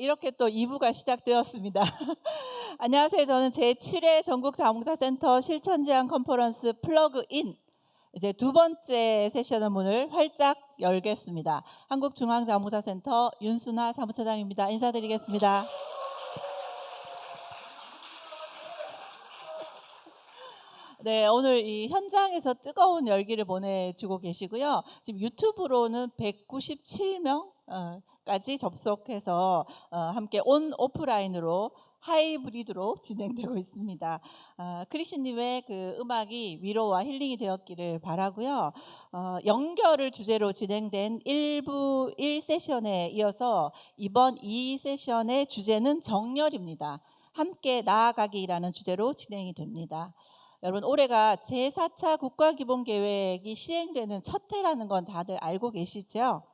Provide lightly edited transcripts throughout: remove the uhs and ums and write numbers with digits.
이렇게 또 2부가 시작되었습니다. 안녕하세요. 저는 제7회 전국자원봉사센터 실천제안 컨퍼런스 플러그인 이제 두 번째 세션의 문을 활짝 열겠습니다. 한국중앙자원봉사센터 윤순아 사무처장입니다. 인사드리겠습니다. 네, 오늘 이 현장에서 뜨거운 열기를 보내주고 계시고요. 지금 유튜브로는 197명까지 접속해서 함께 온 오프라인으로 하이브리드로 진행되고 있습니다. 크리시님의 그 음악이 위로와 힐링이 되었기를 바라고요. 연결을 주제로 진행된 1부 1세션에 이어서 이번 2세션의 주제는 정열입니다. 함께 나아가기라는 주제로 진행이 됩니다. 여러분, 올해가 제4차 국가기본계획이 시행되는 첫 해라는 건 다들 알고 계시죠?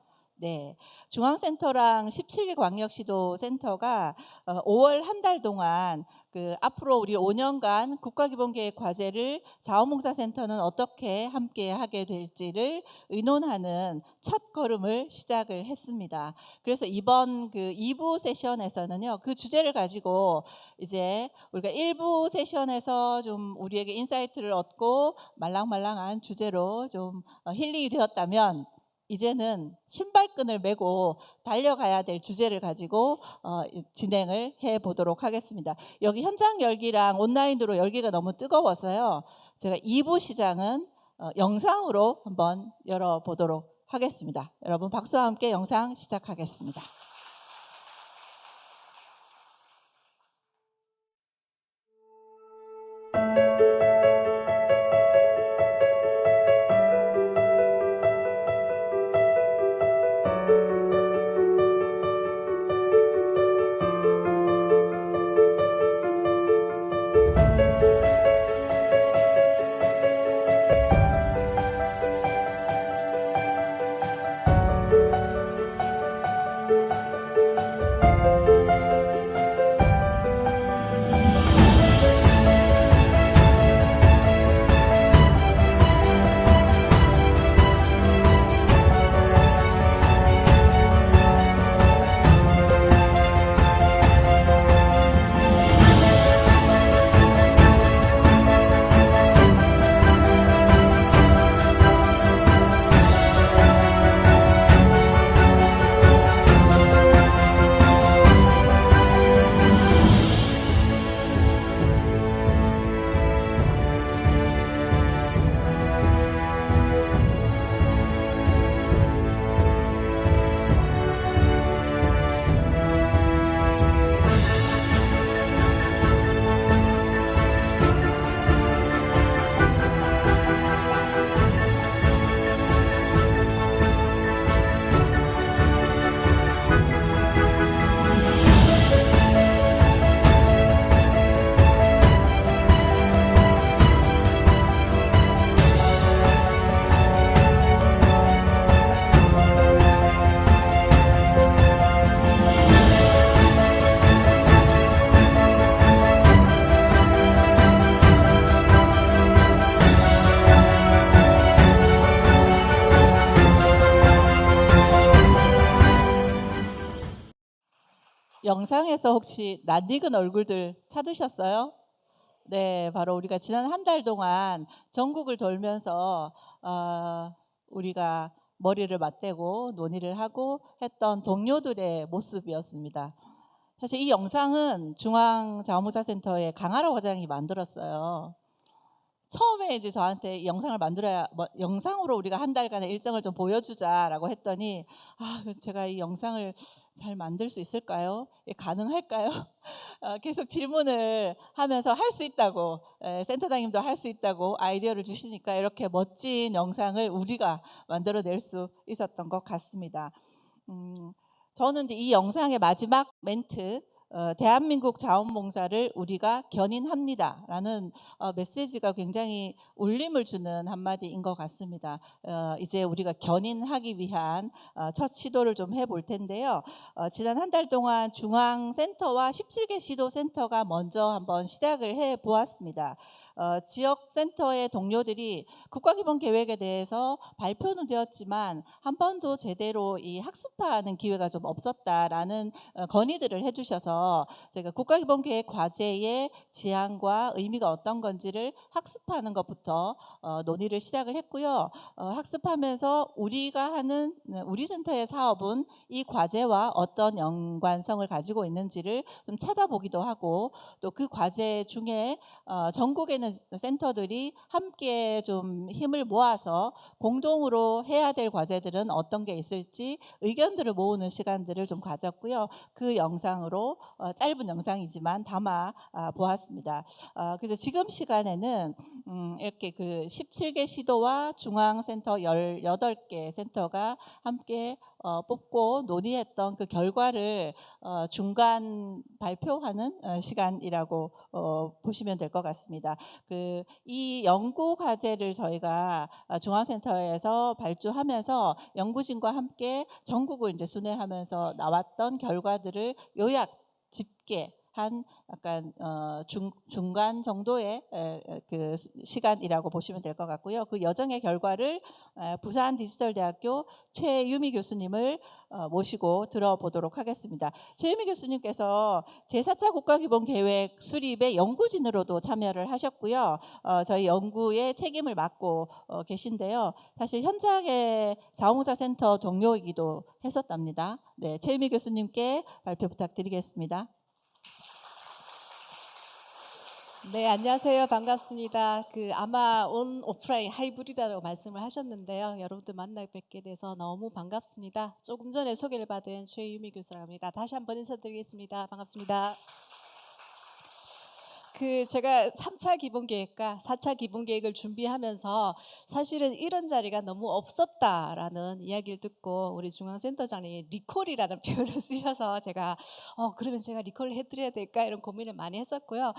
네, 중앙센터랑 17개 광역시도센터가 5월 한 달 동안 앞으로 우리 5년간 국가기본계획 과제를 자원봉사센터는 어떻게 함께 하게 될지를 의논하는 첫 걸음을 시작을 했습니다. 그래서 이번 2부 세션에서는요, 그 주제를 가지고 이제 우리가 1부 세션에서 좀 우리에게 인사이트를 얻고 말랑말랑한 주제로 좀 힐링이 되었다면, 이제는 신발끈을 메고 달려가야 될 주제를 가지고 진행을 해보도록 하겠습니다. 여기 현장 열기랑 온라인으로 열기가 너무 뜨거워서요, 제가 2부 시장은 영상으로 한번 열어보도록 하겠습니다. 여러분, 박수와 함께 영상 시작하겠습니다. 영상에서 혹시 낯익은 얼굴들 찾으셨어요? 네, 바로 우리가 지난 한 달 동안 전국을 돌면서 우리가 머리를 맞대고 논의를 하고 했던 동료들의 모습이었습니다. 사실 이 영상은 중앙자원봉사센터의 강하라 과장이 만들었어요. 처음에 이제 저한테 이 영상을 영상으로 우리가 한 달간의 일정을 좀 보여주자라고 했더니, 제가 이 영상을 잘 만들 수 있을까요? 가능할까요? 계속 질문을 하면서 할 수 있다고, 센터장님도 할 수 있다고 아이디어를 주시니까 이렇게 멋진 영상을 우리가 만들어낼 수 있었던 것 같습니다. 저는 이 영상의 마지막 멘트, 대한민국 자원봉사를 우리가 견인합니다 라는 메시지가 굉장히 울림을 주는 한마디인 것 같습니다. 이제 우리가 견인하기 위한 첫 시도를 좀 해볼 텐데요. 지난 한 달 동안 중앙센터와 17개 시도센터가 먼저 한번 시작을 해 보았습니다. 지역 센터의 동료들이 국가기본계획에 대해서 발표는 되었지만 한 번도 제대로 이 학습하는 기회가 좀 없었다라는 건의들을 해주셔서 제가 국가기본계획 과제의 지향과 의미가 어떤 건지를 학습하는 것부터 논의를 시작을 했고요. 학습하면서 우리가 하는 우리 센터의 사업은 이 과제와 어떤 연관성을 가지고 있는지를 좀 찾아보기도 하고, 또 그 과제 중에 전국에 있는 센터들이 함께 좀 힘을 모아서 공동으로 해야 될 과제들은 어떤 게 있을지 의견들을 모으는 시간들을 좀 가졌고요. 그 영상으로 짧은 영상이지만 담아 보았습니다. 그래서 지금 시간에는 이렇게 그 17개 시도와 중앙센터 18개 센터가 함께 뽑고 논의했던 그 결과를 중간 발표하는 시간이라고 보시면 될 것 같습니다. 이 연구 과제를 저희가 중앙센터에서 발주하면서 연구진과 함께 전국을 이제 순회하면서 나왔던 결과들을 요약 집계 한 약간 중간 정도의 그 시간이라고 보시면 될 것 같고요. 그 여정의 결과를 부산 디지털대학교 최유미 교수님을 모시고 들어보도록 하겠습니다. 최유미 교수님께서 제4차 국가기본계획 수립의 연구진으로도 참여를 하셨고요. 저희 연구의 책임을 맡고 계신데요. 사실 현장의 자원봉사센터 동료이기도 했었답니다. 네, 최유미 교수님께 발표 부탁드리겠습니다. 네, 안녕하세요. 반갑습니다. 아마 온 오프라인 하이브리드라고 말씀을 하셨는데요. 여러분들 만나 뵙게 돼서 너무 반갑습니다. 조금 전에 소개를 받은 최유미 교수라고 합니다. 다시 한번 인사드리겠습니다. 반갑습니다. 제가 3차 기본계획과 4차 기본계획을 준비하면서 사실은 이런 자리가 너무 없었다라는 이야기를 듣고 우리 중앙센터장님이 리콜이라는 표현을 쓰셔서 제가 그러면 제가 리콜을 해드려야 될까 이런 고민을 많이 했었고요.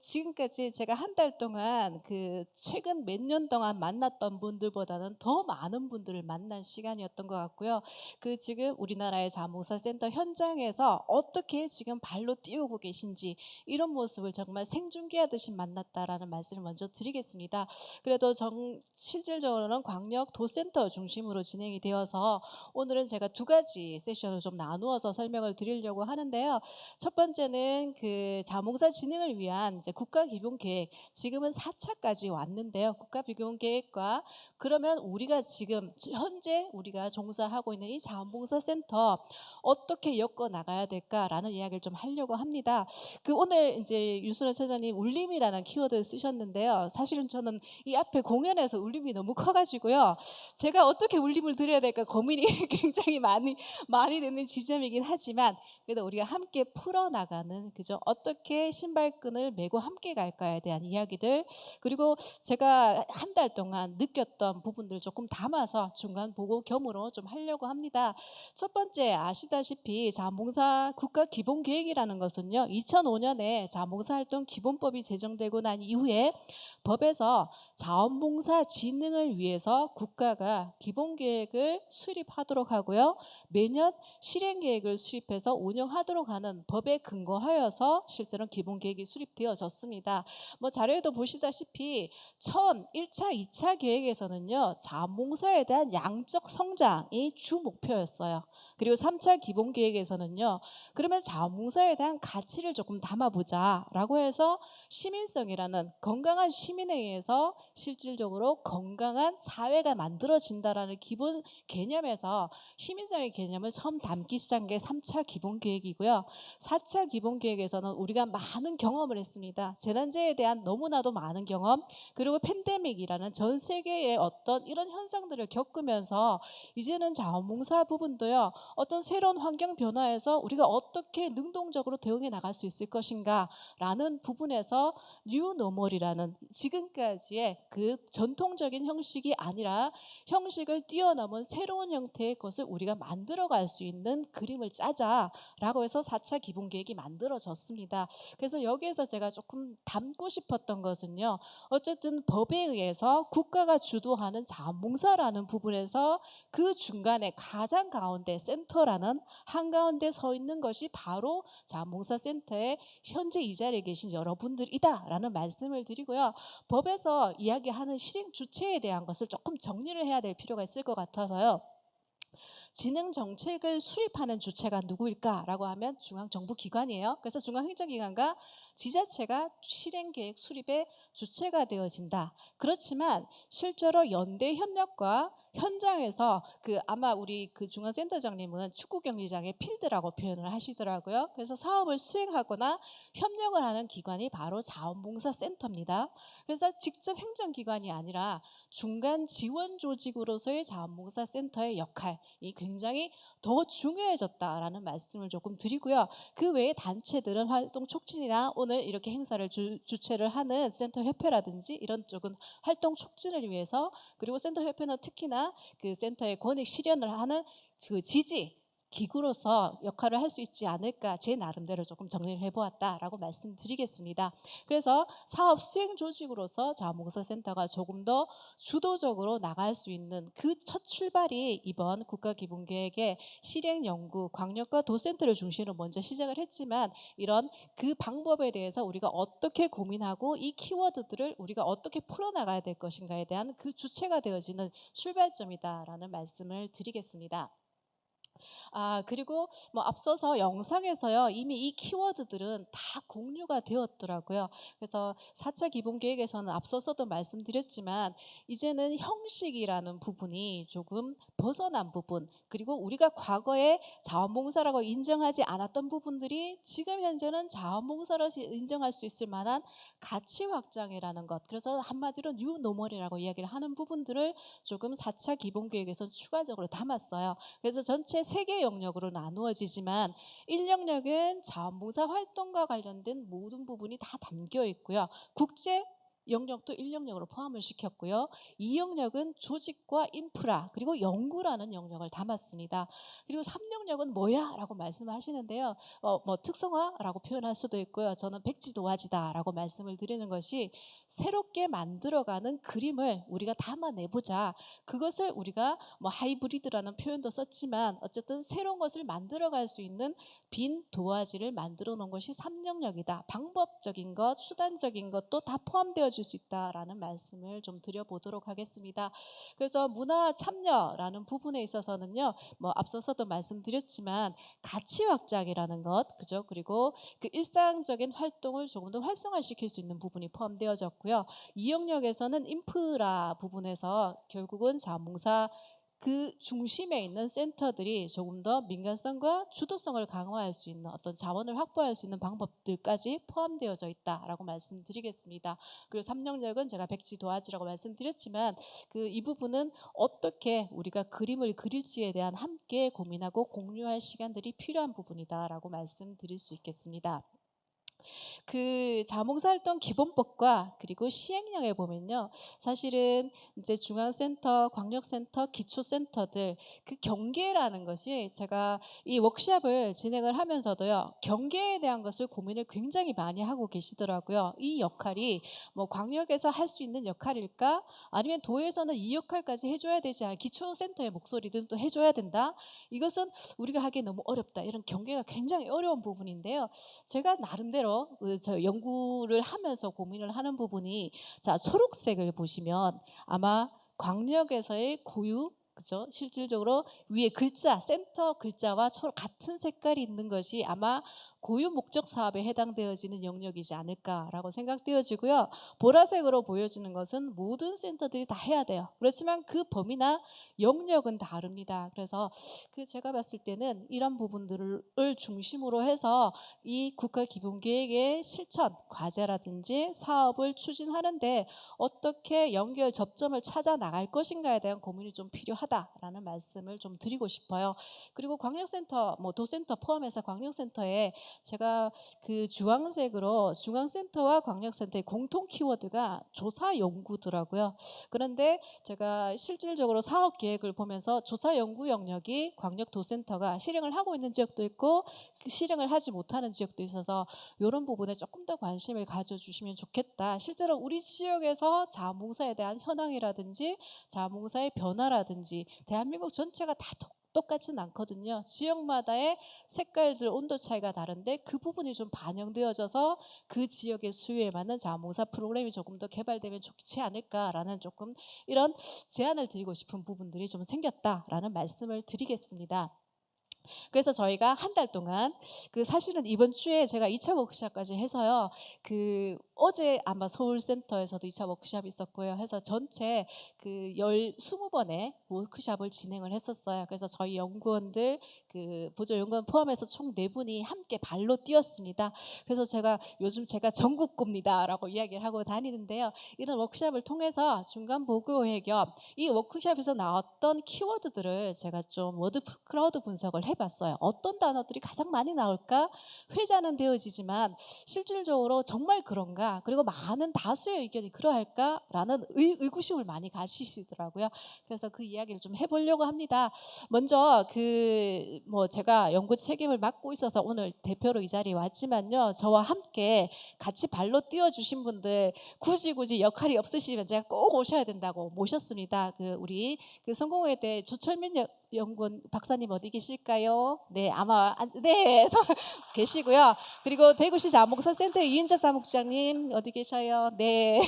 지금까지 제가 한 달 동안 최근 몇 년 동안 만났던 분들보다는 더 많은 분들을 만난 시간이었던 것 같고요. 지금 우리나라의 자원봉사센터 현장에서 어떻게 지금 발로 뛰어오고 계신지 이런 모습을 정말 생중계하듯이 만났다라는 말씀을 먼저 드리겠습니다. 그래도 실질적으로는 광역 도센터 중심으로 진행이 되어서 오늘은 제가 두 가지 세션을 좀 나누어서 설명을 드리려고 하는데요. 첫 번째는 자원봉사 진흥을 위한 이제 국가기본계획, 지금은 4차까지 왔는데요. 국가기본계획과 그러면 우리가 지금 현재 우리가 종사하고 있는 이 자원봉사센터 어떻게 엮어 나가야 될까라는 이야기를 좀 하려고 합니다. 오늘 이제 윤순호 처장님 울림이라는 키워드를 쓰셨는데요. 사실은 저는 이 앞에 공연에서 울림이 너무 커가지고요. 제가 어떻게 울림을 드려야 될까 고민이 굉장히 많이 되는 지점이긴 하지만 그래도 우리가 함께 풀어나가는 어떻게 신발끈을 메고 함께 갈까에 대한 이야기들, 그리고 제가 한 달 동안 느꼈던 부분들 조금 담아서 중간 보고 겸으로 좀 하려고 합니다. 첫 번째, 아시다시피 자원봉사 국가기본계획이라는 것은요 2005년에 자원봉사활동 기본법이 제정되고 난 이후에 법에서 자원봉사 진흥을 위해서 국가가 기본계획을 수립하도록 하고요, 매년 실행계획을 수립해서 운영하도록 하는 법에 근거하여서 실제로 기본계획이 수립되어졌습니다. 자료에도 보시다시피 처음 1차, 2차 계획에서는요 자원봉사에 대한 양적 성장이 주 목표였어요. 그리고 3차 기본계획에서는요 그러면 자원봉사에 대한 가치를 조금 담아보자 라고 해서 시민성이라는 건강한 시민에 의해서 실질적으로 건강한 사회가 만들어진다라는 기본 개념에서 시민성의 개념을 처음 담기 시작한 게 3차 기본계획이고요. 4차 기본계획에서는 우리가 많은 경험을 했습니다. 재난재해에 대한 너무나도 많은 경험, 그리고 팬데믹이라는 전 세계의 어떤 이런 현상들을 겪으면서 이제는 자원봉사 부분도요 어떤 새로운 환경 변화에서 우리가 어떻게 능동적으로 대응해 나갈 수 있을 것인가 라는 부분에서 뉴노멀이라는 지금까지의 전통적인 형식이 아니라 형식을 뛰어넘은 새로운 형태의 것을 우리가 만들어갈 수 있는 그림을 짜자라고 해서 4차 기본계획이 만들어졌습니다. 그래서 여기에서 제가 조금 담고 싶었던 것은요, 어쨌든 법에 의해서 국가가 주도하는 자원봉사라는 부분에서 그 중간에 가장 가운데 센터라는 한가운데 서 있는 것이 바로 자원봉사센터의 현재 이 자리에 계신 여러분들이다라는 말씀을 드리고요. 법에서 이야기하는 실행 주체에 대한 것을 조금 정리를 해야 될 필요가 있을 것 같아서요. 진흥 정책을 수립하는 주체가 누구일까라고 하면 중앙정부기관이에요. 그래서 중앙행정기관과 지자체가 실행계획 수립의 주체가 되어진다. 그렇지만 실제로 연대 협력과 현장에서 아마 우리 중앙센터장님은 축구 경기장의 필드라고 표현을 하시더라고요. 그래서 사업을 수행하거나 협력을 하는 기관이 바로 자원봉사센터입니다. 그래서 직접 행정기관이 아니라 중간 지원 조직으로서의 자원봉사센터의 역할이 굉장히 더 중요해졌다라는 말씀을 조금 드리고요. 그 외에 단체들은 활동 촉진이나 오늘 이렇게 행사를 주최를 하는 센터협회라든지 이런 쪽은 활동 촉진을 위해서, 그리고 센터협회는 특히나 그 센터의 권익 실현을 하는 그 지지 기구로서 역할을 할 수 있지 않을까, 제 나름대로 조금 정리를 해보았다라고 말씀드리겠습니다. 그래서 사업 수행 조직으로서 자원봉사센터가 조금 더 주도적으로 나갈 수 있는 그 첫 출발이 이번 국가기본계획의 실행연구 광역과 도센터를 중심으로 먼저 시작을 했지만, 이런 그 방법에 대해서 우리가 어떻게 고민하고 이 키워드들을 우리가 어떻게 풀어나가야 될 것인가에 대한 그 주체가 되어지는 출발점이다라는 말씀을 드리겠습니다. 그리고 앞서서 영상에서요, 이미 이 키워드들은 다 공유가 되었더라고요. 그래서 4차 기본계획에서는 앞서서도 말씀드렸지만 이제는 형식이라는 부분이 조금 벗어난 부분, 그리고 우리가 과거에 자원봉사라고 인정하지 않았던 부분들이 지금 현재는 자원봉사로 인정할 수 있을 만한 가치 확장이라는 것, 그래서 한마디로 뉴노멀이라고 이야기를 하는 부분들을 조금 4차 기본계획에서 추가적으로 담았어요. 그래서 전체 3개 영역으로 나누어지지만 1영역은 자원봉사 활동과 관련된 모든 부분이 다 담겨 있고요. 국제 영역도 1영역으로 포함을 시켰고요. 2영역은 조직과 인프라 그리고 연구라는 영역을 담았습니다. 그리고 3영역은 뭐야? 라고 말씀하시는데요. 특성화라고 표현할 수도 있고요. 저는 백지도화지다라고 말씀을 드리는 것이, 새롭게 만들어가는 그림을 우리가 담아내보자. 그것을 우리가 하이브리드라는 표현도 썼지만 어쨌든 새로운 것을 만들어갈 수 있는 빈 도화지를 만들어 놓은 것이 3영역이다. 방법적인 것, 수단적인 것도 다 포함되어질 수 있다라는 말씀을 좀 드려보도록 하겠습니다. 그래서 문화 참여라는 부분에 있어서는요, 앞서서도 말씀드렸지만 가치 확장이라는 것, 그죠? 그리고 그 일상적인 활동을 조금 더 활성화시킬 수 있는 부분이 포함되어졌고요. 이 영역에서는 인프라 부분에서 결국은 자원봉사 그 중심에 있는 센터들이 조금 더 민간성과 주도성을 강화할 수 있는 어떤 자원을 확보할 수 있는 방법들까지 포함되어져 있다라고 말씀드리겠습니다. 그리고 3영역은 제가 백지도화지라고 말씀드렸지만 이 부분은 어떻게 우리가 그림을 그릴지에 대한 함께 고민하고 공유할 시간들이 필요한 부분이다라고 말씀드릴 수 있겠습니다. 그 자원봉사활동 기본법과 그리고 시행령에 보면요, 사실은 이제 중앙센터, 광역센터, 기초센터들 그 경계라는 것이, 제가 이 워크숍을 진행을 하면서도요, 경계에 대한 것을 고민을 굉장히 많이 하고 계시더라고요. 이 역할이 광역에서 할 수 있는 역할일까? 아니면 도에서는 이 역할까지 해줘야 되지 않아? 기초센터의 목소리든 또 해줘야 된다? 이것은 우리가 하기에 너무 어렵다. 이런 경계가 굉장히 어려운 부분인데요. 제가 나름대로 저 연구를 하면서 고민을 하는 부분이, 자, 초록색을 보시면 아마 광역에서의 고유, 그죠? 실질적으로 위에 글자, 센터 글자와 같은 색깔이 있는 것이 아마 고유 목적 사업에 해당되어지는 영역이지 않을까라고 생각되어지고요. 보라색으로 보여지는 것은 모든 센터들이 다 해야 돼요. 그렇지만 그 범위나 영역은 다릅니다. 그래서 제가 봤을 때는 이런 부분들을 중심으로 해서 이 국가기본계획의 실천 과제라든지 사업을 추진하는데 어떻게 연결 접점을 찾아 나갈 것인가에 대한 고민이 좀 필요하다라는 말씀을 좀 드리고 싶어요. 그리고 광역센터, 도센터 포함해서 광역센터에 제가 주황색으로 중앙센터와 광역센터의 공통 키워드가 조사 연구더라고요. 그런데 제가 실질적으로 사업 계획을 보면서 조사 연구 영역이 광역 도센터가 실행을 하고 있는 지역도 있고 실행을 하지 못하는 지역도 있어서 이런 부분에 조금 더 관심을 가져주시면 좋겠다. 실제로 우리 지역에서 자원봉사에 대한 현황이라든지 자원봉사의 변화라든지 대한민국 전체가 다 똑같지는 않거든요. 지역마다의 색깔들 온도 차이가 다른데 그 부분이 좀 반영되어져서 그 지역의 수요에 맞는 자원봉사 프로그램이 조금 더 개발되면 좋지 않을까라는 조금 이런 제안을 드리고 싶은 부분들이 좀 생겼다라는 말씀을 드리겠습니다. 그래서 저희가 한 달 동안 사실은 이번 주에 제가 2차 워크숍까지 해서요. 어제 아마 서울센터에서도 2차 워크숍이 있었고요. 해서 전체 20번의 워크숍을 진행을 했었어요. 그래서 저희 연구원들 보조 연구원 포함해서 총 4분이 함께 발로 뛰었습니다. 그래서 요즘 제가 전국구입니다라고 이야기를 하고 다니는데요. 이런 워크숍을 통해서 중간 보고회 겸 이 워크숍에서 나왔던 키워드들을 제가 좀 워드 클라우드 분석을 해봤어요. 어떤 단어들이 가장 많이 나올까? 회자는 되어지지만 실질적으로 정말 그런가? 그리고 많은 다수의 의견이 그러할까라는 의구심을 많이 가지시더라고요. 그래서 그 이야기를 좀 해보려고 합니다. 먼저 제가 연구 책임을 맡고 있어서 오늘 대표로 이 자리에 왔지만요. 저와 함께 같이 발로 뛰어주신 분들 굳이 역할이 없으시면 제가 꼭 오셔야 된다고 모셨습니다. 우리 성공회대 조철민 연구원 박사님 어디 계실까요? 네, 아마 네 계시고요. 그리고 대구시 자원봉사센터 이인자 사무국장님 어디 계셔요? 네.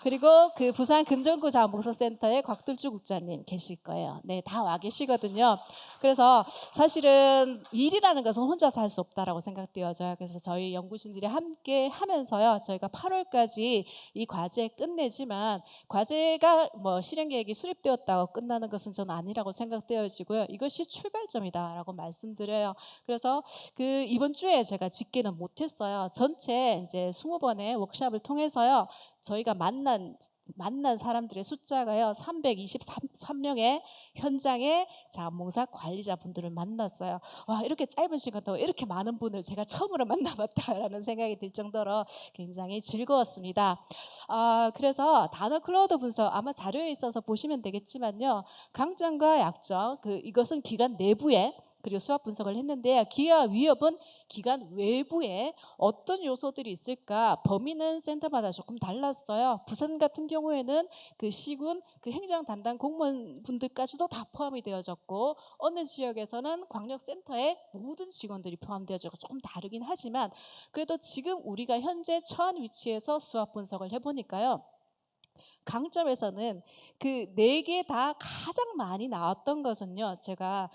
그리고 부산 금정구 자원봉사센터의 곽들주 국장님 계실 거예요. 네, 다 와 계시거든요. 그래서 사실은 일이라는 것은 혼자서 할 수 없다라고 생각되어져요. 그래서 저희 연구진들이 함께 하면서요. 저희가 8월까지 이 과제 끝내지만 과제가 실행 계획이 수립되었다고 끝나는 것은 저는 아니라고 생각되어지고요. 이것이 출발점이다라고 말씀드려요. 그래서 이번 주에 제가 집계는 못했어요. 전체 이제 20번의 워크숍을 통해서요. 저희가 만난 사람들의 숫자가요 323명의 현장의 자원봉사 관리자분들을 만났어요. 와, 이렇게 짧은 시간 동안 이렇게 많은 분을 제가 처음으로 만나봤다라는 생각이 들 정도로 굉장히 즐거웠습니다. 그래서 단어 클라우드 분석 아마 자료에 있어서 보시면 되겠지만요. 강점과 약점 이것은 기관 내부에 그리고 수학 분석을 했는데요. 기회와 위협은 기관 외부에 어떤 요소들이 있을까? 범위는 센터마다 조금 달랐어요. 부산 같은 경우에는 시군 행정 담당 공무원분들까지도 다 포함이 되어졌고 어느 지역에서는 광역센터의 모든 직원들이 포함되어져서 조금 다르긴 하지만 그래도 지금 우리가 현재 처한 위치에서 수학 분석을 해보니까요. 강점에서는 4개 다 가장 많이 나왔던 것은요. 제가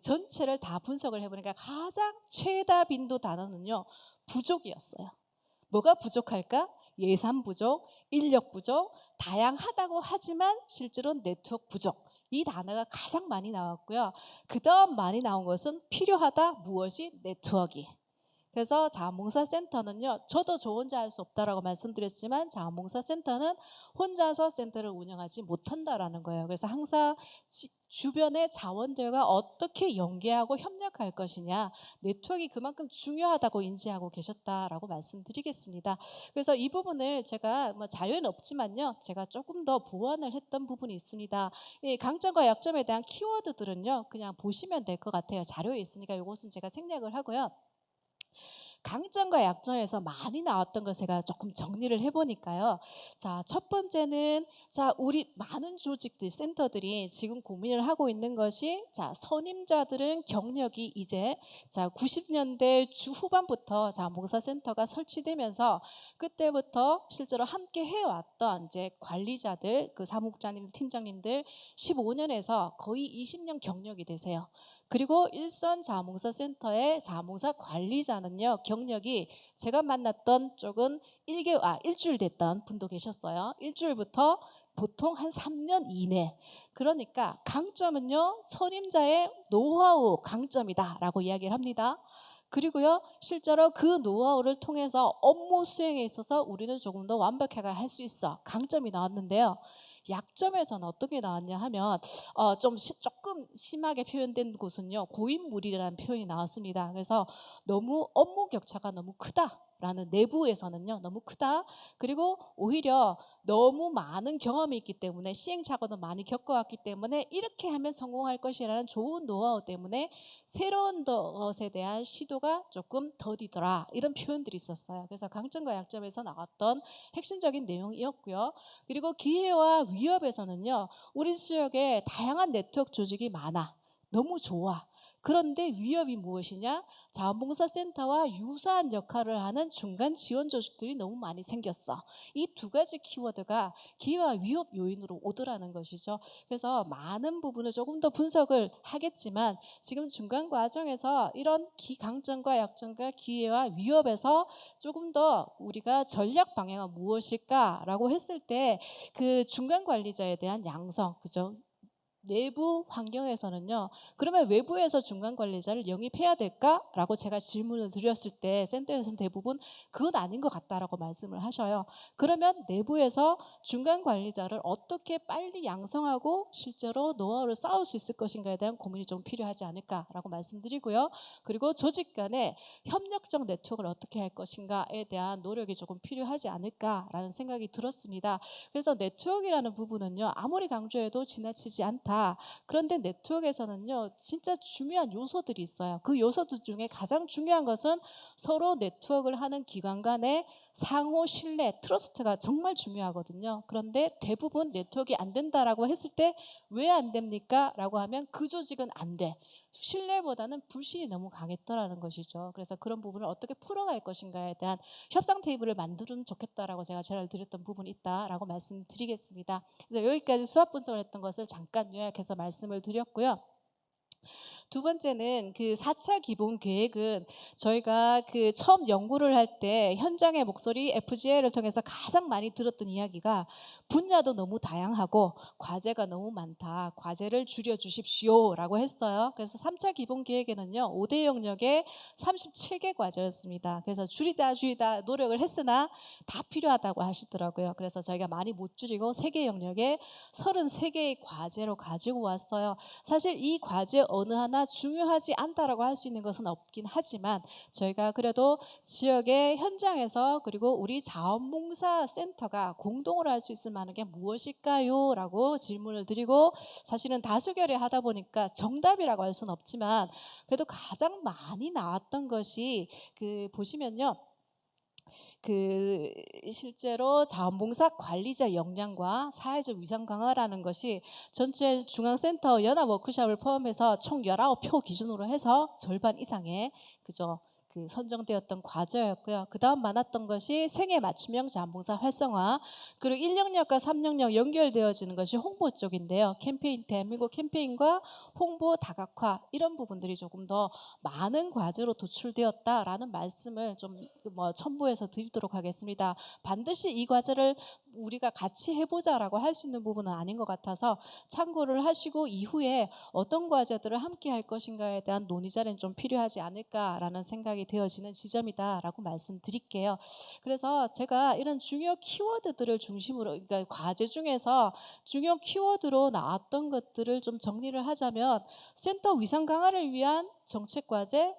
전체를 다 분석을 해보니까 가장 최다 빈도 단어는요. 부족이었어요. 뭐가 부족할까? 예산 부족, 인력 부족, 다양하다고 하지만 실제로 네트워크 부족. 이 단어가 가장 많이 나왔고요. 그 다음 많이 나온 것은 필요하다, 무엇이 네트워크. 그래서 자원봉사센터는요. 저도 저 혼자 할 수 없다라고 말씀드렸지만 자원봉사센터는 혼자서 센터를 운영하지 못한다라는 거예요. 그래서 항상 주변의 자원들과 어떻게 연계하고 협력할 것이냐 네트워크가 그만큼 중요하다고 인지하고 계셨다라고 말씀드리겠습니다. 그래서 이 부분을 제가 자료는 없지만요. 제가 조금 더 보완을 했던 부분이 있습니다. 이 강점과 약점에 대한 키워드들은요. 그냥 보시면 될 것 같아요. 자료에 있으니까 이것은 제가 생략을 하고요. 강점과 약점에서 많이 나왔던 걸 제가 조금 정리를 해보니까요. 자, 첫 번째는 우리 많은 조직들, 센터들이 지금 고민을 하고 있는 것이 선임자들은 경력이 이제 90년대 후반부터 자원봉사센터가 설치되면서 그때부터 실제로 함께 해왔던 이제 관리자들, 사무국장님, 팀장님들 15년에서 거의 20년 경력이 되세요. 그리고 일선 자원봉사센터의 자원봉사 관리자는요. 경력이 제가 만났던 쪽은 일주일 됐던 분도 계셨어요. 일주일부터 보통 한 3년 이내. 그러니까 강점은요. 선임자의 노하우 강점이다라고 이야기를 합니다. 그리고요. 실제로 그 노하우를 통해서 업무 수행에 있어서 우리는 조금 더 완벽하게 할 수 있어. 강점이 나왔는데요. 약점에서는 어떻게 나왔냐 하면 조금 심하게 표현된 곳은요. 고인물이라는 표현이 나왔습니다. 그래서 너무 업무 격차가 너무 크다라는 내부에서는요. 너무 크다. 그리고 오히려 너무 많은 경험이 있기 때문에 시행착오도 많이 겪어왔기 때문에 이렇게 하면 성공할 것이라는 좋은 노하우 때문에 새로운 것에 대한 시도가 조금 더디더라. 이런 표현들이 있었어요. 그래서 강점과 약점에서 나왔던 핵심적인 내용이었고요. 그리고 기회와 위협에서는요. 우리 지역에 다양한 네트워크 조직이 많아. 너무 좋아. 그런데 위협이 무엇이냐? 자원봉사센터와 유사한 역할을 하는 중간 지원 조직들이 너무 많이 생겼어. 이 두 가지 키워드가 기회와 위협 요인으로 오더라는 것이죠. 그래서 많은 부분을 조금 더 분석을 하겠지만 지금 중간 과정에서 이런 강점과 약점과 기회와 위협에서 조금 더 우리가 전략 방향은 무엇일까라고 했을 때 그 중간 관리자에 대한 양성, 그죠? 내부 환경에서는요. 그러면 외부에서 중간 관리자를 영입해야 될까라고 제가 질문을 드렸을 때 센터에서는 대부분 그건 아닌 것 같다라고 말씀을 하셔요. 그러면 내부에서 중간 관리자를 어떻게 빨리 양성하고 실제로 노하우를 쌓을 수 있을 것인가에 대한 고민이 좀 필요하지 않을까라고 말씀드리고요. 그리고 조직 간의 협력적 네트워크를 어떻게 할 것인가에 대한 노력이 조금 필요하지 않을까라는 생각이 들었습니다. 그래서 네트워크라는 부분은요. 아무리 강조해도 지나치지 않다. 그런데 네트워크에서는요. 진짜 중요한 요소들이 있어요. 그 요소들 중에 가장 중요한 것은 서로 네트워크를 하는 기관 간의 상호 신뢰, 트러스트가 정말 중요하거든요. 그런데 대부분 네트워크가 안 된다라고 했을 때 왜 안 됩니까? 라고 하면 그 조직은 안 돼. 신뢰보다는 불신이 너무 강했더라는 것이죠. 그래서 그런 부분을 어떻게 풀어갈 것인가에 대한 협상 테이블을 만들면 좋겠다라고 제가 전화를 드렸던 부분이 있다라고 말씀드리겠습니다. 그래서 여기까지 수합 분석을 했던 것을 잠깐 요약해서 말씀을 드렸고요. 두 번째는 그 4차 기본 계획은 저희가 그 처음 연구를 할 때 현장의 목소리 FGA를 통해서 가장 많이 들었던 이야기가 분야도 너무 다양하고 과제가 너무 많다. 과제를 줄여 주십시오라고 했어요. 그래서 3차 기본 계획에는요. 5대 영역에 37개 과제였습니다. 그래서 줄이다 노력을 했으나 다 필요하다고 하시더라고요. 그래서 저희가 많이 못 줄이고 3개 영역에 33개의 과제로 가지고 왔어요. 사실 이 과제 어느 하나 중요하지 않다라고 할 수 있는 것은 없긴 하지만 저희가 그래도 지역의 현장에서 그리고 우리 자원봉사 센터가 공동으로 할 수 있을 만한 게 무엇일까요? 라고 질문을 드리고 사실은 다수결에 하다 보니까 정답이라고 할 수는 없지만 그래도 가장 많이 나왔던 것이 그 보시면요. 그 실제로 자원봉사 관리자 역량과 사회적 위상 강화라는 것이 전체 중앙센터 연합 워크숍을 포함해서 총 19표 기준으로 해서 절반 이상의 그죠. 그 선정되었던 과제였고요. 그 다음 많았던 것이 생애 맞춤형 자원봉사 활성화 그리고 1영역과 3영역 연결되어지는 것이 홍보 쪽인데요. 캠페인 대한민국 캠페인과 홍보 다각화 이런 부분들이 조금 더 많은 과제로 도출되었다라는 말씀을 좀 첨부해서 드리도록 하겠습니다. 반드시 이 과제를 우리가 같이 해보자라고 할 수 있는 부분은 아닌 것 같아서 참고를 하시고 이후에 어떤 과제들을 함께 할 것인가에 대한 논의 자리는 좀 필요하지 않을까라는 생각이 되어지는 지점이다라고 말씀드릴게요. 그래서 제가 이런 중요 키워드들을 중심으로 그러니까 과제 중에서 중요 키워드로 나왔던 것들을 좀 정리를 하자면 센터 위상 강화를 위한 정책 과제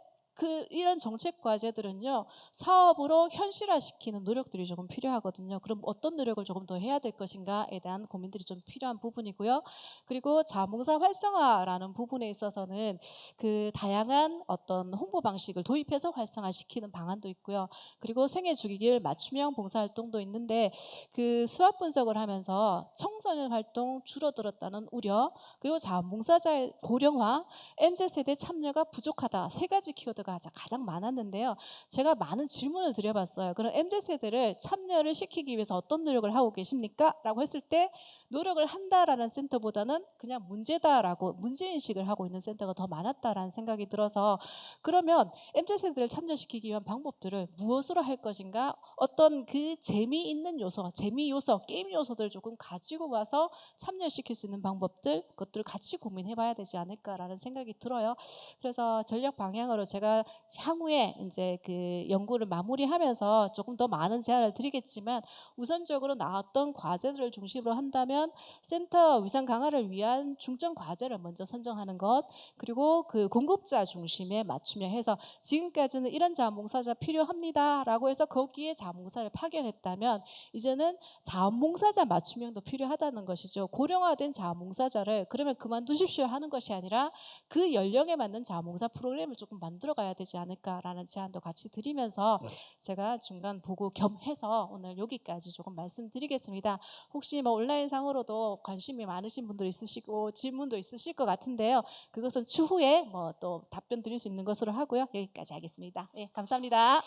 이런 정책 과제들은요 사업으로 현실화시키는 노력들이 조금 필요하거든요. 그럼 어떤 노력을 조금 더 해야 될 것인가에 대한 고민들이 좀 필요한 부분이고요. 그리고 자원봉사 활성화라는 부분에 있어서는 그 다양한 어떤 홍보 방식을 도입해서 활성화시키는 방안도 있고요. 그리고 생애 주기별 맞춤형 봉사활동도 있는데 그 수합 분석을 하면서 청소년 활동 줄어들었다는 우려 그리고 자원봉사자의 고령화 MZ세대 참여가 부족하다. 세 가지 키워드가 가장 많았는데요. 제가 많은 질문을 드려봤어요. 그럼 MZ세대를 참여를 시키기 위해서 어떤 노력을 하고 계십니까? 라고 했을 때 노력을 한다라는 센터보다는 그냥 문제다라고 문제인식을 하고 있는 센터가 더 많았다라는 생각이 들어서 그러면 MZ세대를 참여시키기 위한 방법들을 무엇으로 할 것인가? 어떤 그 재미있는 요소, 재미 요소, 게임 요소들을 조금 가지고 와서 참여시킬 수 있는 방법들 그것들을 같이 고민해봐야 되지 않을까라는 생각이 들어요. 그래서 전략 방향으로 제가 향후에 이제 그 연구를 마무리하면서 조금 더 많은 제안을 드리겠지만 우선적으로 나왔던 과제들을 중심으로 한다면 센터 위상 강화를 위한 중점 과제를 먼저 선정하는 것 그리고 그 공급자 중심에 맞추며 해서 지금까지는 이런 자원봉사자 필요합니다라고 해서 거기에 자원봉사를 파견했다면 이제는 자원봉사자 맞춤형도 필요하다는 것이죠. 고령화된 자원봉사자를 그러면 그만두십시오 하는 것이 아니라 그 연령에 맞는 자원봉사 프로그램을 조금 만들어 가야 되지 않을까라는 제안도 같이 드리면서 제가 중간 보고 겸해서 오늘 여기까지 조금 말씀드리겠습니다. 혹시 뭐 온라인상으로도 관심이 많으신 분도 있으시고 질문도 있으실 것 같은데요. 그것은 추후에 뭐 또 답변 드릴 수 있는 것으로 하고요. 여기까지 하겠습니다. 예, 감사합니다.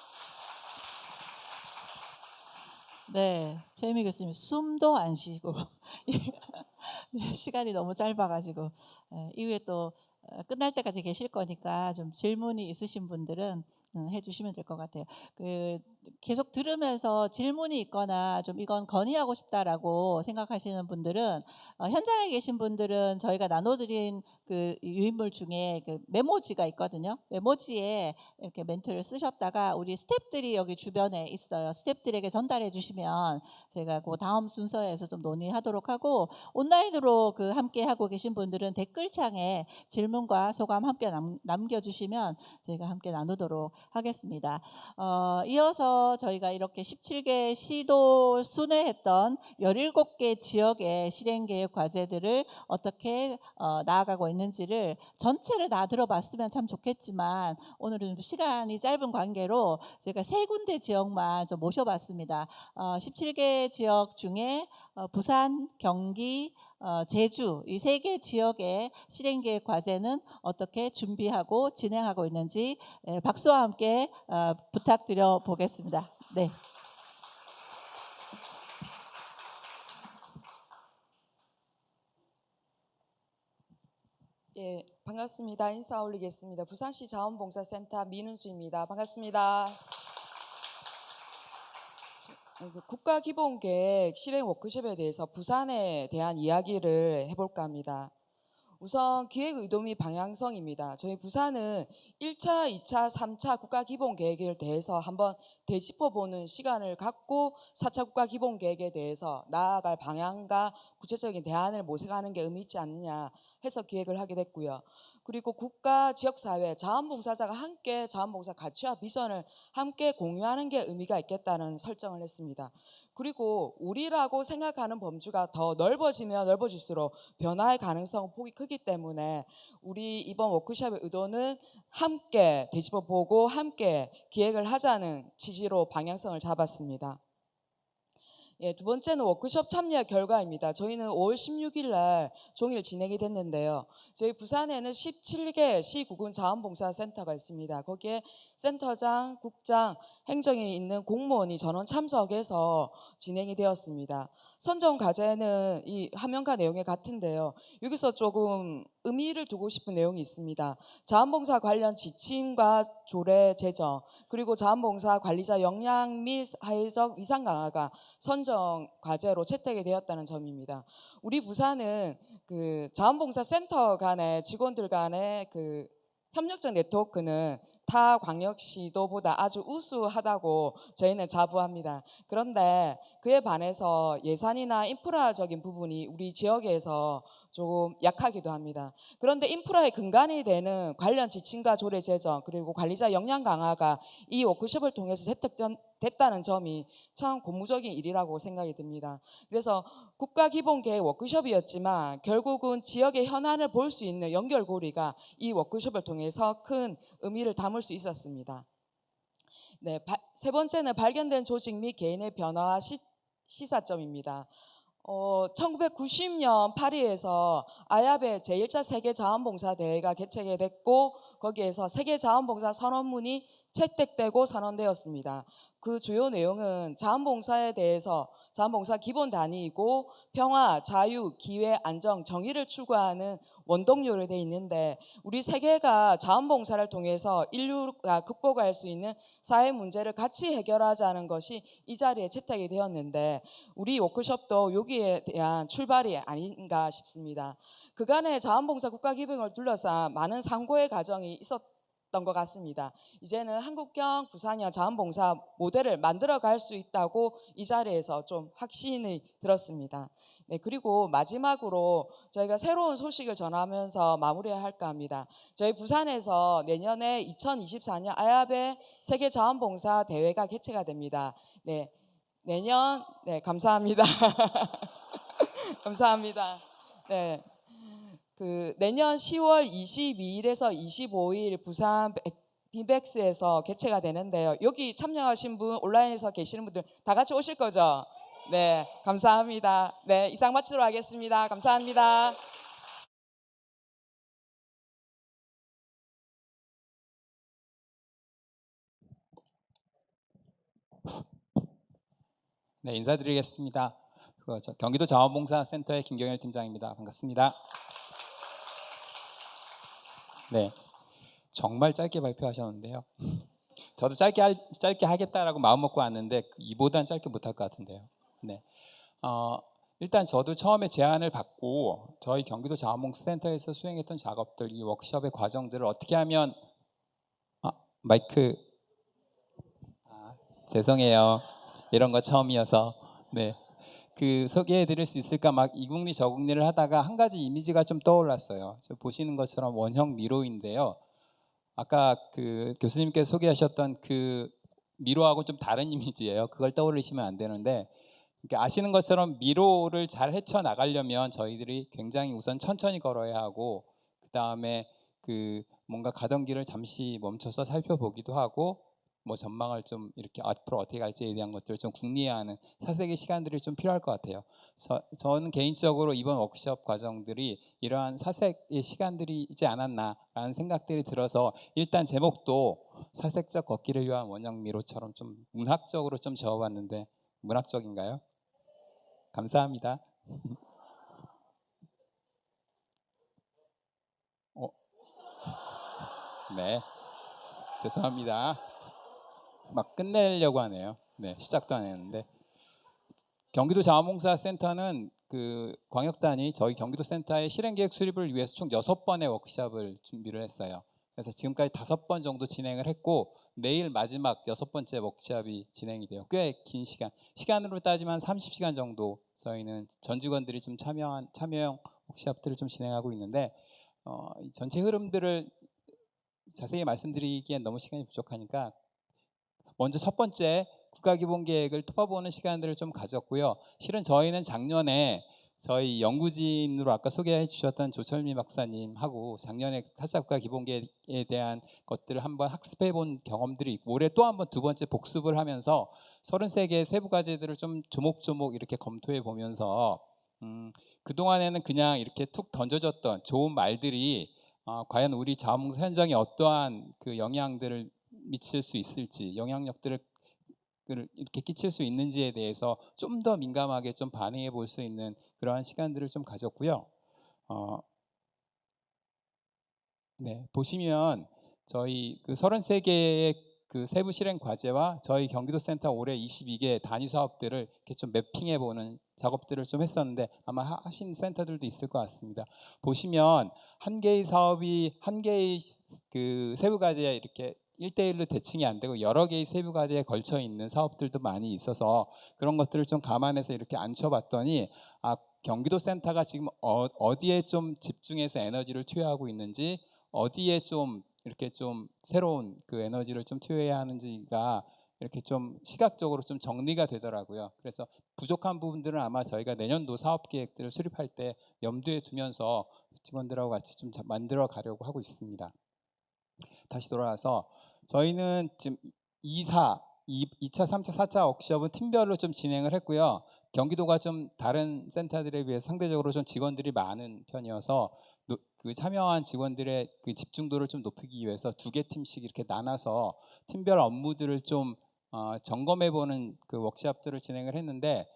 네, 최미 교수님 숨도 안 쉬고 네, 시간이 너무 짧아가지고 이후에 또 끝날 때까지 계실 거니까 좀 질문이 있으신 분들은 해주시면 될 것 같아요. 그 계속 들으면서 질문이 있거나 좀 이건 건의하고 싶다라고 생각하시는 분들은 현장에 계신 분들은 저희가 나눠드린 그 유인물 중에 그 메모지가 있거든요. 메모지에 이렇게 멘트를 쓰셨다가 우리 스태프들이 여기 주변에 있어요. 스태프들에게 전달해 주시면 저희가 그 다음 순서에서 좀 논의하도록 하고 온라인으로 그 함께 하고 계신 분들은 댓글창에 질문과 소감 함께 남겨주시면 저희가 함께 나누도록 하겠습니다. 이어서 저희가 이렇게 17개 시도 순회했던 17개 지역의 실행계획 과제들을 어떻게 나아가고 있는지를 전체를 다 들어봤으면 참 좋겠지만 오늘은 시간이 짧은 관계로 제가 세 군데 지역만 좀 모셔봤습니다. 17개 지역 중에 부산, 경기, 제주 이 세 개 지역의 실행계획 과제는 어떻게 준비하고 진행하고 있는지 박수와 함께 부탁드려 보겠습니다. 네. 예, 반갑습니다. 인사 올리겠습니다. 부산시 자원봉사센터 민은주입니다. 반갑습니다. 국가기본계획 실행 워크숍에 대해서 부산에 대한 이야기를 해볼까 합니다. 우선 기획 의도 및 방향성입니다. 저희 부산은 1차, 2차, 3차 국가기본계획에 대해서 한번 되짚어보는 시간을 갖고 4차 국가기본계획에 대해서 나아갈 방향과 구체적인 대안을 모색하는 게 의미 있지 않느냐 해서 기획을 하게 됐고요. 그리고 국가, 지역사회, 자원봉사자가 함께 자원봉사 가치와 비전을 함께 공유하는 게 의미가 있겠다는 설정을 했습니다. 그리고 우리라고 생각하는 범주가 더 넓어지면 넓어질수록 변화의 가능성은 폭이 크기 때문에 우리 이번 워크숍의 의도는 함께 되짚어보고 함께 기획을 하자는 취지로 방향성을 잡았습니다. 예, 두 번째는 워크숍 참여 결과입니다. 저희는 5월 16일 날 종일 진행이 됐는데요. 저희 부산에는 17개 시구군 자원봉사센터가 있습니다. 거기에 센터장, 국장, 행정에 있는 공무원이 전원 참석해서 진행이 되었습니다. 선정 과제는 이 화면과 내용이 같은데요. 여기서 조금 의미를 두고 싶은 내용이 있습니다. 자원봉사 관련 지침과 조례 제정, 그리고 자원봉사 관리자 역량 및 사회적 위상 강화가 선정 과제로 채택이 되었다는 점입니다. 우리 부산은 그 자원봉사센터 간의 직원들 간의 그 협력적 네트워크는 타 광역시도보다 아주 우수하다고 저희는 자부합니다. 그런데 그에 반해서 예산이나 인프라적인 부분이 우리 지역에서 조금 약하기도 합니다. 그런데 인프라의 근간이 되는 관련 지침과 조례 제정 그리고 관리자 역량 강화가 이 워크숍을 통해서 채택됐다는 점이 참 고무적인 일이라고 생각이 듭니다. 그래서 국가기본계획 워크숍이었지만 결국은 지역의 현안을 볼 수 있는 연결고리가 이 워크숍을 통해서 큰 의미를 담을 수 있었습니다. 네, 세 번째는 발견된 조직 및 개인의 변화와 시사점입니다. 1990년 파리에서 아야베 제1차 세계자원봉사대회가 개최가 됐고 거기에서 세계자원봉사 선언문이 채택되고 선언되었습니다. 그 주요 내용은 자원봉사에 대해서 자원봉사 기본 단위이고 평화, 자유, 기회, 안정, 정의를 추구하는 원동력으로 되어 있는데 우리 세계가 자원봉사를 통해서 인류가 극복할 수 있는 사회 문제를 같이 해결하자는 것이 이 자리에 채택이 되었는데 우리 워크숍도 여기에 대한 출발이 아닌가 싶습니다. 그간의 자원봉사 국가기획을 둘러싼 많은 상고의 과정이 있었던 것 같습니다. 이제는 한국형 부산형 자원봉사 모델을 만들어갈 수 있다고 이 자리에서 좀 확신이 들었습니다. 네, 그리고 마지막으로 저희가 새로운 소식을 전하면서 마무리해야 할까 합니다. 저희 부산에서 내년에 2024년 아야베 세계자원봉사 대회가 개최가 됩니다. 네, 내년 네 감사합니다. 감사합니다. 네. 그 내년 10월 22일에서 25일 부산 빈백스에서 개최가 되는데요. 여기 참여하신 분, 온라인에서 계시는 분들 다 같이 오실 거죠? 네, 감사합니다. 네, 이상 마치도록 하겠습니다. 감사합니다. 네, 인사드리겠습니다. 경기도 자원봉사센터의 김경일 팀장입니다. 반갑습니다. 네, 정말 짧게 발표하셨는데요. 저도 짧게 하겠다라고 마음 먹고 왔는데 이보단 짧게 못할 것 같은데요. 네, 일단 저도 처음에 제안을 받고 저희 경기도 자원봉사센터에서 수행했던 작업들, 이 워크숍의 과정들을 어떻게 하면 마이크 죄송해요. 이런 거 처음이어서 네. 소개해 드릴 수 있을까 막 이국리 저국리를 하다가 한 가지 이미지가 좀 떠올랐어요. 보시는 것처럼 원형 미로인데요. 아까 교수님께서 소개하셨던 미로하고 좀 다른 이미지예요. 그걸 떠올리시면 안 되는데 그러니까 아시는 것처럼 미로를 잘 헤쳐 나가려면 저희들이 굉장히 우선 천천히 걸어야 하고 그다음에 뭔가 가던 길을 잠시 멈춰서 살펴보기도 하고 뭐 전망을 좀 이렇게 앞으로 어떻게 갈지에 대한 것들을 좀 궁리해야 하는 사색의 시간들이 좀 필요할 것 같아요. 저는 개인적으로 이번 워크숍 과정들이 이러한 사색의 시간들이지 않았나라는 생각들이 들어서 일단 제목도 사색적 걷기를 위한 원형 미로처럼 좀 문학적으로 좀 적어봤는데 문학적인가요? 감사합니다. 네, 죄송합니다. 막 끝내려고 하네요. 네, 시작도 안 했는데 경기도 자원봉사센터는 광역단이 저희 경기도 센터의 실행계획 수립을 위해서 총 6번의 워크숍을 준비를 했어요. 그래서 지금까지 5번 정도 진행을 했고 내일 마지막 6번째 워크숍이 진행이 돼요. 꽤 긴 시간으로 따지면 30시간 정도 저희는 전 직원들이 좀 참여형 워크숍들을 좀 진행하고 있는데 이 전체 흐름들을 자세히 말씀드리기엔 너무 시간이 부족하니까 먼저 첫 번째 국가기본계획을 뽑아보는 시간들을 좀 가졌고요. 실은 저희는 작년에 저희 연구진으로 아까 소개해 주셨던 조철미 박사님하고 작년에 타사국가기본계획에 대한 것들을 한번 학습해 본 경험들이 있고 올해 또 한번 두 번째 복습을 하면서 33개의 세부 과제들을 좀 조목조목 이렇게 검토해 보면서 그동안에는 그냥 이렇게 툭 던져졌던 좋은 말들이 과연 우리 자원봉사 현장에 어떠한 영향들을 미칠 수 있을지 영향력들을 이렇게 끼칠 수 있는지에 대해서 좀 더 민감하게 좀 반응해 볼 수 있는 그러한 시간들을 좀 가졌고요. 네, 보시면 저희 33개의 세부 실행 과제와 저희 경기도 센터 올해 22개 단위 사업들을 이렇게 좀 매핑해 보는 작업들을 좀 했었는데 아마 하신 센터들도 있을 것 같습니다. 보시면 한 개의 사업이 한 개의 세부 과제에 이렇게 1대1로 대칭이 안 되고 여러 개의 세부 과제에 걸쳐 있는 사업들도 많이 있어서 그런 것들을 좀 감안해서 이렇게 앉혀봤더니 경기도 센터가 지금 어디에 좀 집중해서 에너지를 투여하고 있는지 어디에 좀 이렇게 좀 새로운 에너지를 좀 투여해야 하는지가 이렇게 좀 시각적으로 좀 정리가 되더라고요. 그래서 부족한 부분들은 아마 저희가 내년도 사업 계획들을 수립할 때 염두에 두면서 직원들하고 같이 좀 만들어 가려고 하고 있습니다. 다시 돌아와서 저희는 지금 2차, 3차, 4차 워크숍은 팀별로 좀 진행을 했고요. 경기도가 좀 다른 센터들에 비해 상대적으로 좀 직원들이 많은 편이어서 참여한 직원들의 집중도를 좀 높이기 위해서 2개 팀씩 이렇게 나눠서 팀별 업무들을 좀 점검해보는 워크숍들을 진행을 했는데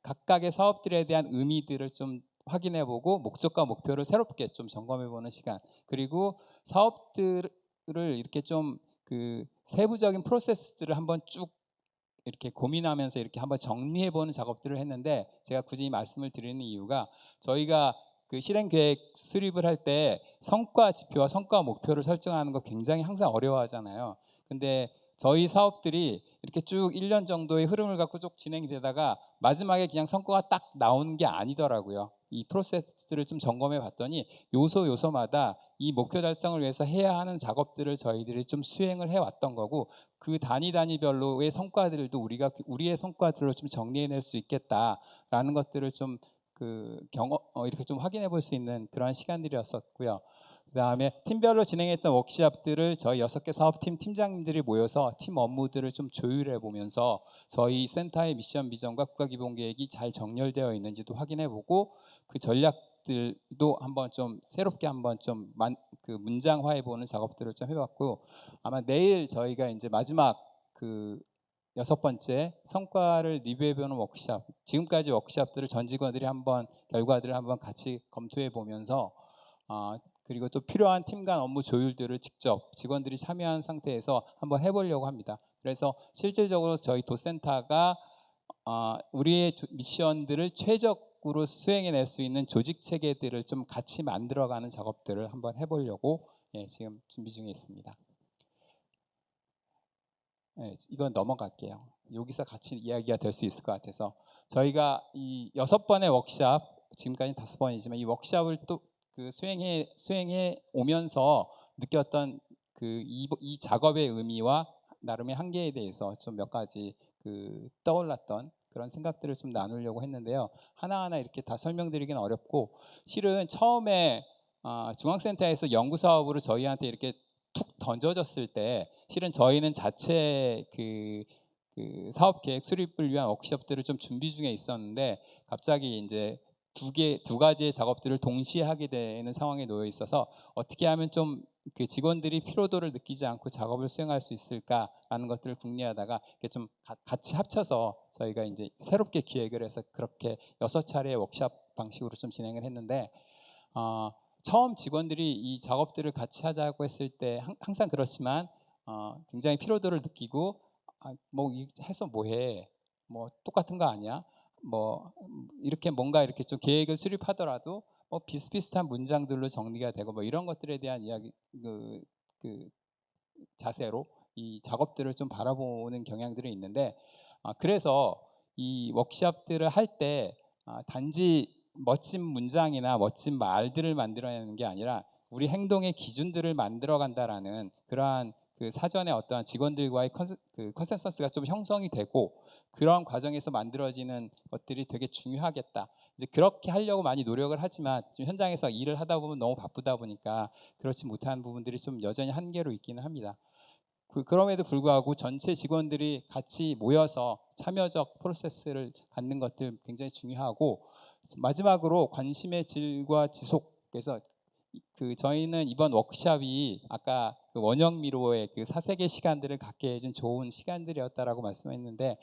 각각의 사업들에 대한 의미들을 좀 확인해보고 목적과 목표를 새롭게 좀 점검해보는 시간 그리고 사업들을 이렇게 좀 세부적인 프로세스들을 한번 쭉 이렇게 고민하면서 이렇게 한번 정리해보는 작업들을 했는데 제가 굳이 이 말씀을 드리는 이유가 저희가 실행 계획 수립을 할 때 성과 지표와 성과 목표를 설정하는 거 굉장히 항상 어려워하잖아요. 근데 저희 사업들이 이렇게 쭉 1년 정도의 흐름을 갖고 쭉 진행이 되다가 마지막에 그냥 성과가 딱 나오는 게 아니더라고요. 이 프로세스들을 좀 점검해 봤더니 요소마다 이 목표 달성을 위해서 해야 하는 작업들을 저희들이 좀 수행을 해왔던 거고 그 단위별로의 성과들도 우리가 우리의 성과들로 좀 정리해낼 수 있겠다라는 것들을 좀 이렇게 좀 확인해 볼 수 있는 그런 시간들이었었고요. 그다음에 팀별로 진행했던 워크숍들을 저희 6개 사업팀 팀장님들이 모여서 팀 업무들을 좀 조율해 보면서 저희 센터의 미션 비전과 국가기본계획이 잘 정렬되어 있는지도 확인해 보고 그 전략들도 한번 좀 새롭게 한번 좀 그 문장화해 보는 작업들을 좀 해봤고, 아마 내일 저희가 이제 마지막 그 6번째 성과를 리뷰해보는 워크숍, 지금까지 워크숍들을 전 직원들이 한번 결과들을 한번 같이 검토해 보면서 그리고 또 필요한 팀 간 업무 조율들을 직접 직원들이 참여한 상태에서 한번 해보려고 합니다. 그래서 실질적으로 저희 도센터가 우리의 미션들을 최적으로 수행해낼 수 있는 조직 체계들을 좀 같이 만들어가는 작업들을 한번 해보려고 지금 준비 중에 있습니다. 네, 이건 넘어갈게요. 여기서 같이 이야기가 될 수 있을 것 같아서 저희가 이 6번의 워크숍, 지금까지 5번이지만 이 워크숍을 또 그 수행해 오면서 느꼈던 그 이 작업의 의미와 나름의 한계에 대해서 좀 몇 가지 그 떠올랐던 그런 생각들을 좀 나누려고 했는데요. 하나하나 이렇게 다 설명드리기는 어렵고, 실은 처음에 중앙센터에서 연구 사업으로 저희한테 이렇게 툭 던져졌을 때 실은 저희는 자체 그 사업 계획 수립을 위한 워크숍들을 좀 준비 중에 있었는데 갑자기 이제 두 가지의 작업들을 동시에 하게 되는 상황에 놓여 있어서 어떻게 하면 좀 그 직원들이 피로도를 느끼지 않고 작업을 수행할 수 있을까라는 것들을 궁리하다가 이렇게 좀 같이 합쳐서 저희가 이제 새롭게 기획을 해서 그렇게 6차례의 워크숍 방식으로 좀 진행을 했는데, 처음 직원들이 이 작업들을 같이 하자고 했을 때 항상 그렇지만 굉장히 피로도를 느끼고 뭐 해서 뭐해, 뭐 똑같은 거 아니야, 뭐 이렇게 뭔가 이렇게 좀 계획을 수립하더라도 뭐 비슷비슷한 문장들로 정리가 되고 뭐 이런 것들에 대한 이야기 그 자세로 이 작업들을 좀 바라보는 경향들이 있는데, 그래서 이 워크숍들을 할 때 단지 멋진 문장이나 멋진 말들을 만들어내는 게 아니라 우리 행동의 기준들을 만들어 간다라는 그러한 그 사전에 어떠한 직원들과의 컨센서스가 좀 형성이 되고 그런 과정에서 만들어지는 것들이 되게 중요하겠다. 이제 그렇게 하려고 많이 노력을 하지만 좀 현장에서 일을 하다 보면 너무 바쁘다 보니까 그렇지 못한 부분들이 좀 여전히 한계로 있기는 합니다. 그럼에도 불구하고 전체 직원들이 같이 모여서 참여적 프로세스를 갖는 것들 굉장히 중요하고, 마지막으로 관심의 질과 지속. 그래서 저희는 이번 워크숍이 아까 그 원영미로의 그 사색의 시간들을 갖게 해준 좋은 시간들이었다라고 말씀했는데,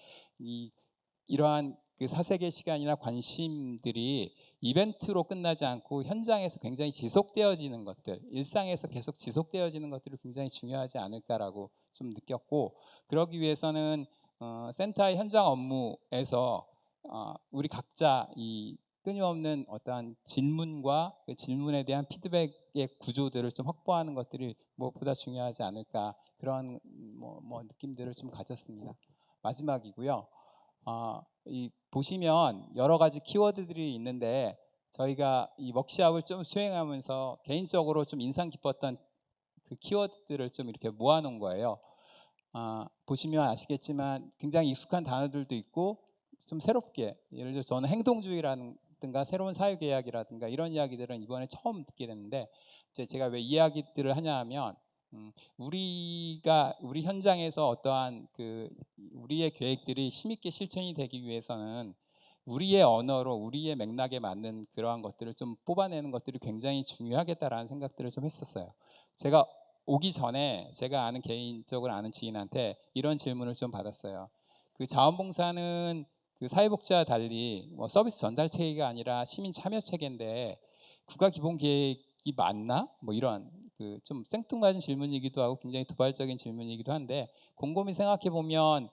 이러한 그 사색의 시간이나 관심들이 이벤트로 끝나지 않고 현장에서 굉장히 지속되어지는 것들, 일상에서 계속 지속되어지는 것들이 굉장히 중요하지 않을까라고 좀 느꼈고, 그러기 위해서는 센터의 현장 업무에서 우리 각자 이 끊임없는 어떠한 질문과 그 질문에 대한 피드백의 구조들을 좀 확보하는 것들이 무엇보다 중요하지 않을까, 그런 뭐 느낌들을 좀 가졌습니다. 마지막이고요. 보시면 여러 가지 키워드들이 있는데 저희가 이 워크숍을 좀 수행하면서 개인적으로 좀 인상 깊었던 그 키워드들을 좀 이렇게 모아놓은 거예요. 보시면 아시겠지만 굉장히 익숙한 단어들도 있고 좀 새롭게, 예를 들어 저는 행동주의라든가 새로운 사회계약이라든가 이런 이야기들은 이번에 처음 듣게 됐는데, 이제 제가 왜 이야기들을 하냐 하면 우리 현장에서 어떠한 우리의 계획들이 힘있게 실천이 되기 위해서는 우리의 언어로 우리의 맥락에 맞는 그러한 것들을 좀 뽑아내는 것들이 굉장히 중요하겠다라는 생각들을 좀 했었어요. 제가 오기 전에 제가 개인적으로 아는 지인한테 이런 질문을 좀 받았어요. 그 자원봉사는 그 사회복지와 달리 뭐 서비스 전달 체계가 아니라 시민 참여 체계인데 국가기본계획이 맞나? 뭐 이런 좀 생뚱맞은 질문이기도 하고 굉장히 도발적인 질문이기도 한데, 곰곰이 생각해 보면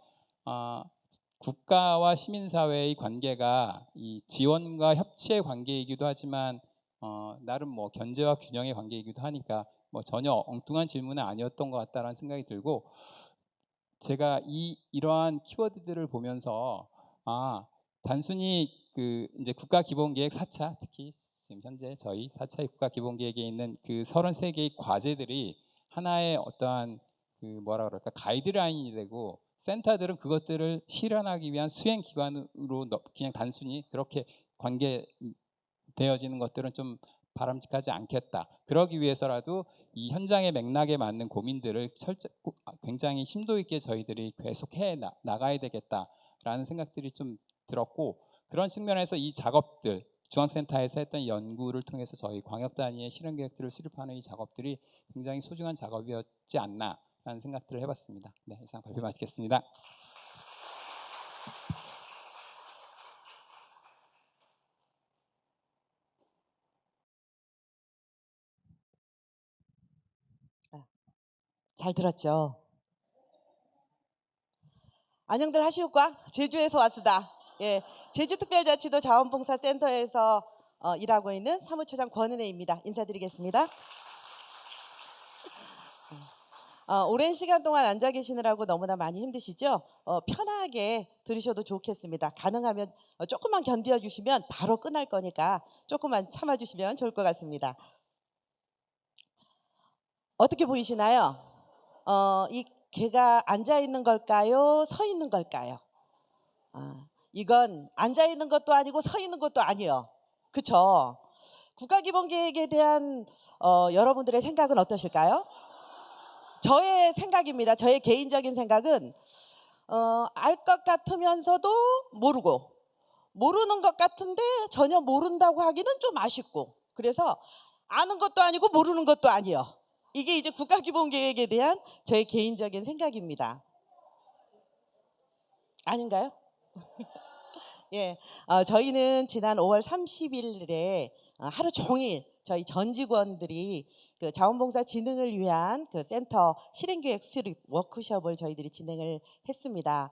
국가와 시민사회의 관계가 이 지원과 협치의 관계이기도 하지만 나름 뭐 견제와 균형의 관계이기도 하니까 뭐 전혀 엉뚱한 질문은 아니었던 것 같다라는 생각이 들고, 제가 이러한 키워드들을 보면서 단순히 이제 국가기본계획 4차, 특히 지금 현재 저희 4차의 국가기본계획에 있는 그 33개의 과제들이 하나의 어떠한 뭐라 그럴까 가이드라인이 되고, 센터들은 그것들을 실현하기 위한 수행 기관으로 그냥 단순히 그렇게 관계되어지는 것들은 좀 바람직하지 않겠다. 그러기 위해서라도 이 현장의 맥락에 맞는 고민들을 굉장히 심도 있게 저희들이 계속 나가야 되겠다라는 생각들이 좀 들었고, 그런 측면에서 이 작업들, 중앙센터에서 했던 연구를 통해서 저희 광역 단위의 실행 계획들을 수립하는 이 작업들이 굉장히 소중한 작업이었지 않나라는 생각들을 해봤습니다. 네, 이상 발표 마치겠습니다. 잘 들었죠? 안녕들 하시오까? 제주에서 왔습니다. 예, 제주특별자치도 자원봉사센터에서 일하고 있는 사무처장 권은혜입니다. 인사드리겠습니다. 오랜 시간 동안 앉아 계시느라고 너무나 많이 힘드시죠? 편하게 들으셔도 좋겠습니다. 가능하면 조금만 견뎌주시면 바로 끝날 거니까 조금만 참아주시면 좋을 것 같습니다. 어떻게 보이시나요? 이 개가 앉아 있는 걸까요? 서 있는 걸까요? 이건 앉아 있는 것도 아니고 서 있는 것도 아니에요. 그렇죠? 국가기본계획에 대한 여러분들의 생각은 어떠실까요? 저의 생각입니다. 저의 개인적인 생각은 알 것 같으면서도 모르고, 모르는 것 같은데 전혀 모른다고 하기는 좀 아쉽고, 그래서 아는 것도 아니고 모르는 것도 아니에요. 이게 이제 국가기본계획에 대한 저의 개인적인 생각입니다. 아닌가요? 예, 저희는 지난 5월 30일에 하루 종일 저희 전 직원들이 그 자원봉사 진흥을 위한 그 센터 실행계획 수립 워크숍을 저희들이 진행을 했습니다.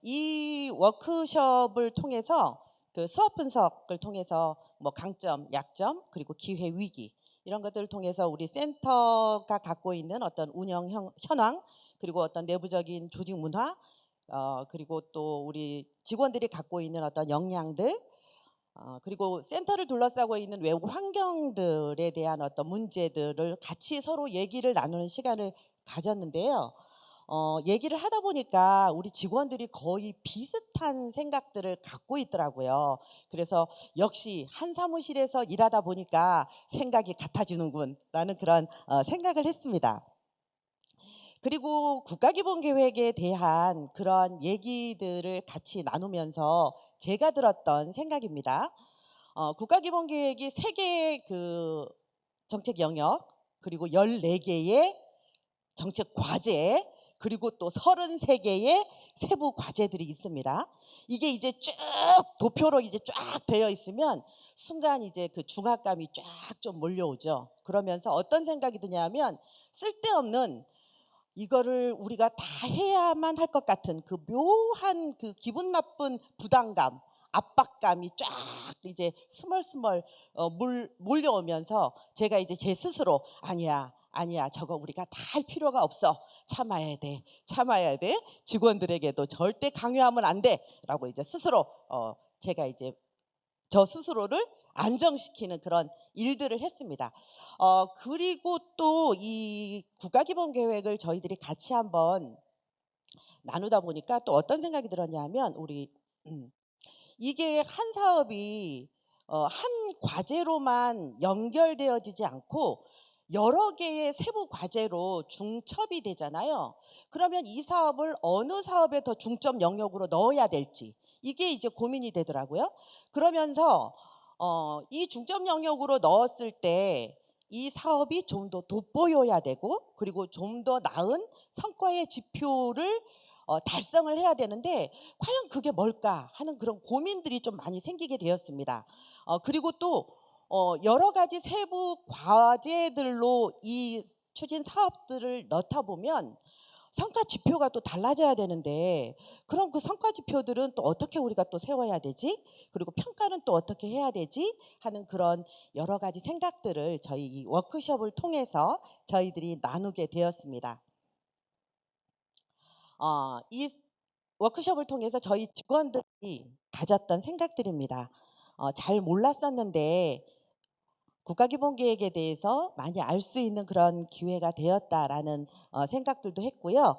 이 워크숍을 통해서 그 수업 분석을 통해서 뭐 강점, 약점, 그리고 기회, 위기 이런 것들을 통해서 우리 센터가 갖고 있는 어떤 운영 현황, 그리고 어떤 내부적인 조직 문화, 그리고 또 우리 직원들이 갖고 있는 어떤 역량들, 그리고 센터를 둘러싸고 있는 외부 환경들에 대한 어떤 문제들을 같이 서로 얘기를 나누는 시간을 가졌는데요. 얘기를 하다 보니까 우리 직원들이 거의 비슷한 생각들을 갖고 있더라고요. 그래서 역시 한 사무실에서 일하다 보니까 생각이 같아지는군라는 그런 생각을 했습니다. 그리고 국가기본계획에 대한 그런 얘기들을 같이 나누면서 제가 들었던 생각입니다. 국가기본계획이 3개의 그 정책 영역, 그리고 14개의 정책 과제, 그리고 또 33개의 세부 과제들이 있습니다. 이게 이제 쭉 도표로 이제 쫙 되어 있으면 순간 이제 그 중압감이 쫙 좀 몰려오죠. 그러면서 어떤 생각이 드냐면 쓸데없는 이거를 우리가 다 해야만 할 것 같은 그 묘한 그 기분 나쁜 부담감, 압박감이 쫙 이제 스멀스멀 몰려오면서 제가 이제 제 스스로 아니야 저거 우리가 다 할 필요가 없어, 참아야 돼, 직원들에게도 절대 강요하면 안 돼라고 이제 스스로 제가 이제 저 스스로를 안정시키는 그런 일들을 했습니다. 그리고 또 이 국가기본계획을 저희들이 같이 한번 나누다 보니까 또 어떤 생각이 들었냐면 이게 한 사업이 한 과제로만 연결되어지지 않고 여러 개의 세부 과제로 중첩이 되잖아요. 그러면 이 사업을 어느 사업에 더 중점 영역으로 넣어야 될지 이게 이제 고민이 되더라고요. 그러면서 이 중점 영역으로 넣었을 때 이 사업이 좀 더 돋보여야 되고, 그리고 좀 더 나은 성과의 지표를 달성을 해야 되는데 과연 그게 뭘까 하는 그런 고민들이 좀 많이 생기게 되었습니다. 그리고 또 여러 가지 세부 과제들로 이 추진 사업들을 넣다 보면 성과 지표가 또 달라져야 되는데, 그럼 그 성과 지표들은 또 어떻게 우리가 또 세워야 되지? 그리고 평가는 또 어떻게 해야 되지? 하는 그런 여러 가지 생각들을 저희 이 워크숍을 통해서 저희들이 나누게 되었습니다. 이 워크숍을 통해서 저희 직원들이 가졌던 생각들입니다. 잘 몰랐었는데 국가기본계획에 대해서 많이 알 수 있는 그런 기회가 되었다라는 생각들도 했고요.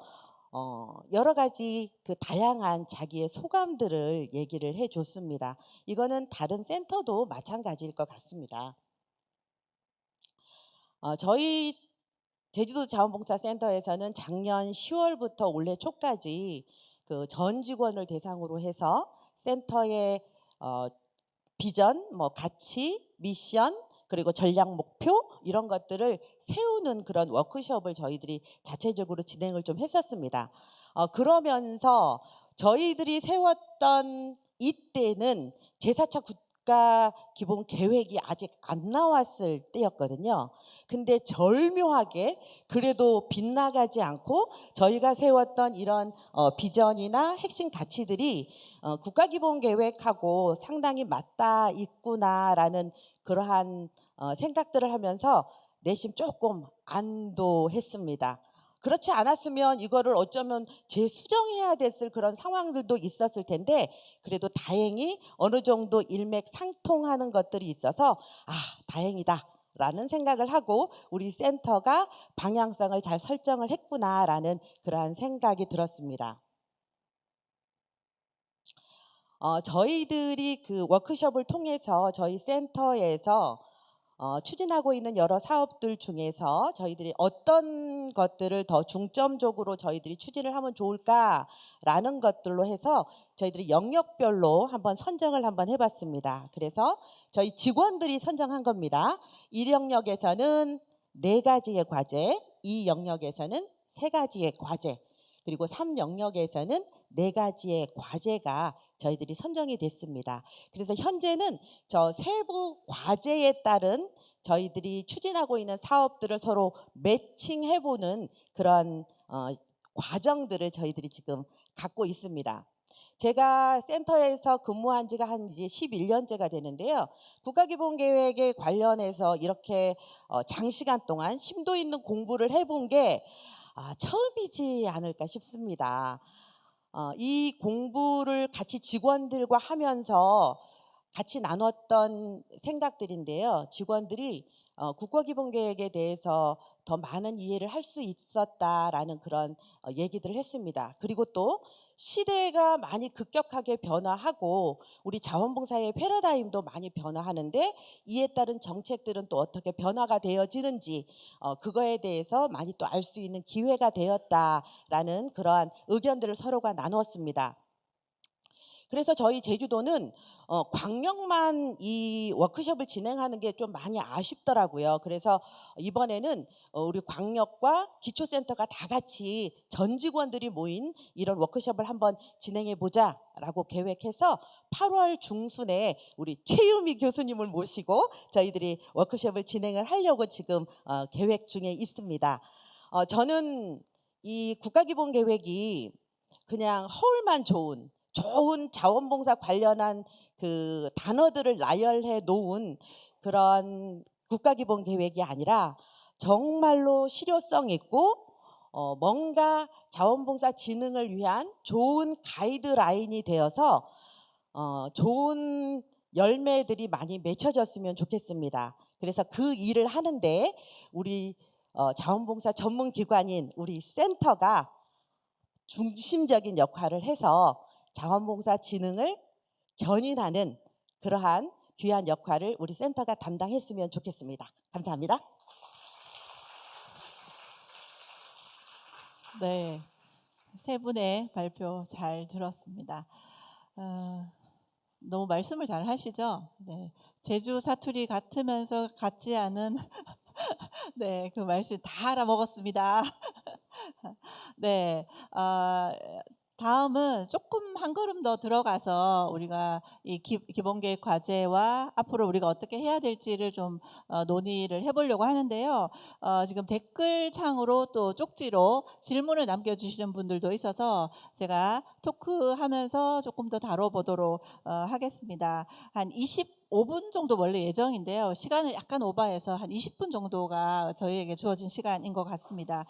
여러 가지 그 다양한 자기의 소감들을 얘기를 해줬습니다. 이거는 다른 센터도 마찬가지일 것 같습니다. 저희 제주도 자원봉사센터에서는 작년 10월부터 올해 초까지 그 전 직원을 대상으로 해서 센터의 비전, 뭐 가치, 미션, 그리고 전략 목표 이런 것들을 세우는 그런 워크숍을 저희들이 자체적으로 진행을 좀 했었습니다. 그러면서 저희들이 세웠던 이때는 제4차 국가 기본 계획이 아직 안 나왔을 때였거든요. 근데 절묘하게 그래도 빗나가지 않고 저희가 세웠던 이런 비전이나 핵심 가치들이 국가기본계획하고 상당히 맞닿아 있구나라는 그러한 생각들을 하면서 내심 조금 안도했습니다. 그렇지 않았으면 이거를 어쩌면 재수정해야 됐을 그런 상황들도 있었을 텐데 그래도 다행히 어느 정도 일맥상통하는 것들이 있어서 다행이다 라는 생각을 하고 우리 센터가 방향성을 잘 설정을 했구나라는 그러한 생각이 들었습니다. 저희들이 그 워크숍을 통해서 저희 센터에서 추진하고 있는 여러 사업들 중에서 저희들이 어떤 것들을 더 중점적으로 저희들이 추진을 하면 좋을까라는 것들로 해서 저희들이 영역별로 한번 선정을 한번 해봤습니다. 그래서 저희 직원들이 선정한 겁니다. 이 영역에서는 4가지의 과제, 이 영역에서는 3가지의 과제, 그리고 3영역에서는 4가지의 과제가 저희들이 선정이 됐습니다. 그래서 현재는 저 세부 과제에 따른 저희들이 추진하고 있는 사업들을 서로 매칭해보는 그런 과정들을 저희들이 지금 갖고 있습니다. 제가 센터에서 근무한 지가 한 이제 11년째가 되는데요. 국가기본계획에 관련해서 이렇게 장시간 동안 심도 있는 공부를 해본 게 처음이지 않을까 싶습니다. 이 공부를 같이 직원들과 하면서 같이 나눴던 생각들인데요. 직원들이 국가기본계획에 대해서 더 많은 이해를 할 수 있었다라는 그런 얘기들을 했습니다. 그리고 또 시대가 많이 급격하게 변화하고 우리 자원봉사의 패러다임도 많이 변화하는데 이에 따른 정책들은 또 어떻게 변화가 되어지는지 그거에 대해서 많이 또 알 수 있는 기회가 되었다라는 그러한 의견들을 서로가 나누었습니다. 그래서 저희 제주도는 광역만 이 워크숍을 진행하는 게 좀 많이 아쉽더라고요. 그래서 이번에는 우리 광역과 기초센터가 다 같이 전 직원들이 모인 이런 워크숍을 한번 진행해 보자라고 계획해서 8월 중순에 우리 최유미 교수님을 모시고 저희들이 워크숍을 진행을 하려고 지금 계획 중에 있습니다. 저는 이 국가기본계획이 그냥 허울만 좋은 자원봉사 관련한 그 단어들을 나열해 놓은 그런 국가기본계획이 아니라 정말로 실효성 있고 뭔가 자원봉사 진흥을 위한 좋은 가이드라인이 되어서 좋은 열매들이 많이 맺혀졌으면 좋겠습니다. 그래서 그 일을 하는데 우리 자원봉사 전문기관인 우리 센터가 중심적인 역할을 해서 자원봉사 진흥을 견인하는 그러한 귀한 역할을 우리 센터가 담당했으면 좋겠습니다. 감사합니다. 네, 세 분의 발표 잘 들었습니다. 너무 말씀을 잘 하시죠? 네, 제주 사투리 같으면서 같지 않은 네, 그 말씀 다 알아먹었습니다. 네, 다음은 조금 한 걸음 더 들어가서 우리가 이 기본계획 과제와 앞으로 우리가 어떻게 해야 될지를 좀 논의를 해보려고 하는데요. 지금 댓글창으로 또 쪽지로 질문을 남겨주시는 분들도 있어서 제가 토크하면서 조금 더 다뤄보도록 하겠습니다. 한 25분 정도 원래 예정인데요. 시간을 약간 오버해서 한 20분 정도가 저희에게 주어진 시간인 것 같습니다.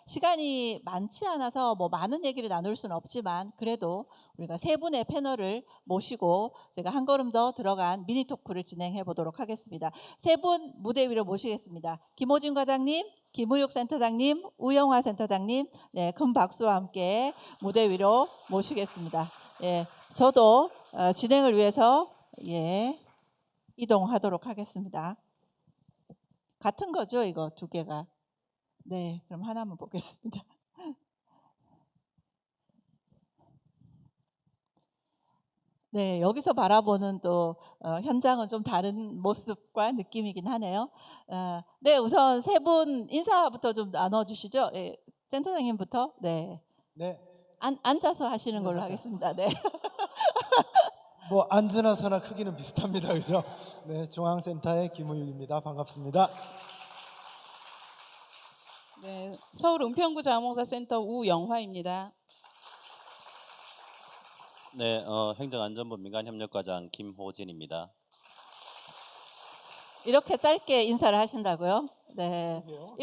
시간이 많지 않아서 뭐 많은 얘기를 나눌 수는 없지만 그래도 우리가 세 분의 패널을 모시고 제가 한 걸음 더 들어간 미니 토크를 진행해 보도록 하겠습니다. 세 분 무대 위로 모시겠습니다. 김호진 과장님, 김우육 센터장님, 우영화 센터장님, 네, 큰 박수와 함께 무대 위로 모시겠습니다. 예, 저도 진행을 위해서 이동하도록 하겠습니다. 같은 거죠, 이거 두 개가. 네, 그럼 하나만 보겠습니다. 네, 여기서 바라보는 또 현장은 좀 다른 모습과 느낌이긴 하네요. 네, 우선 세 분 인사부터 좀 나눠주시죠. 예, 센터장님부터. 네, 네, 앉아서 하시는 걸로 하겠습니다. 네. 뭐 앉으나 서나 크기는 비슷합니다, 그죠? 네, 중앙센터의 김우육입니다. 반갑습니다. 네, 서울 은평구 자원봉사센터 우영화입니다. 네, 행정안전부 민간협력과장 김호진입니다. 이렇게 짧게 인사를 하신다고요? 네. 그러게요.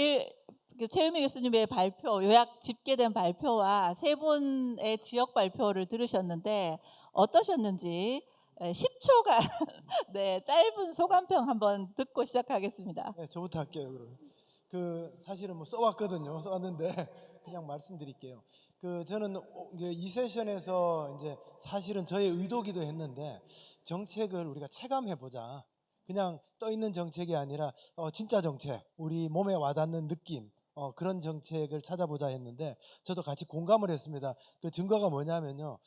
최유미 교수님의 발표, 요약 집계된 발표와 세 분의 지역 발표를 들으셨는데 어떠셨는지 10초간 네, 짧은 소감평 한번 듣고 시작하겠습니다. 네, 저부터 할게요. 그럼 사실은 뭐 써왔거든요. 써왔는데 그냥 말씀드릴게요. 저는 이 세션에서 이제 사실은 저의 의도기도 했는데 정책을 우리가 체감해 보자. 그냥 떠 있는 정책이 아니라 진짜 정책, 우리 몸에 와닿는 느낌. 그런 정책을 찾아보자 했는데 저도 같이 공감을 했습니다. 그 증거가 뭐냐면요.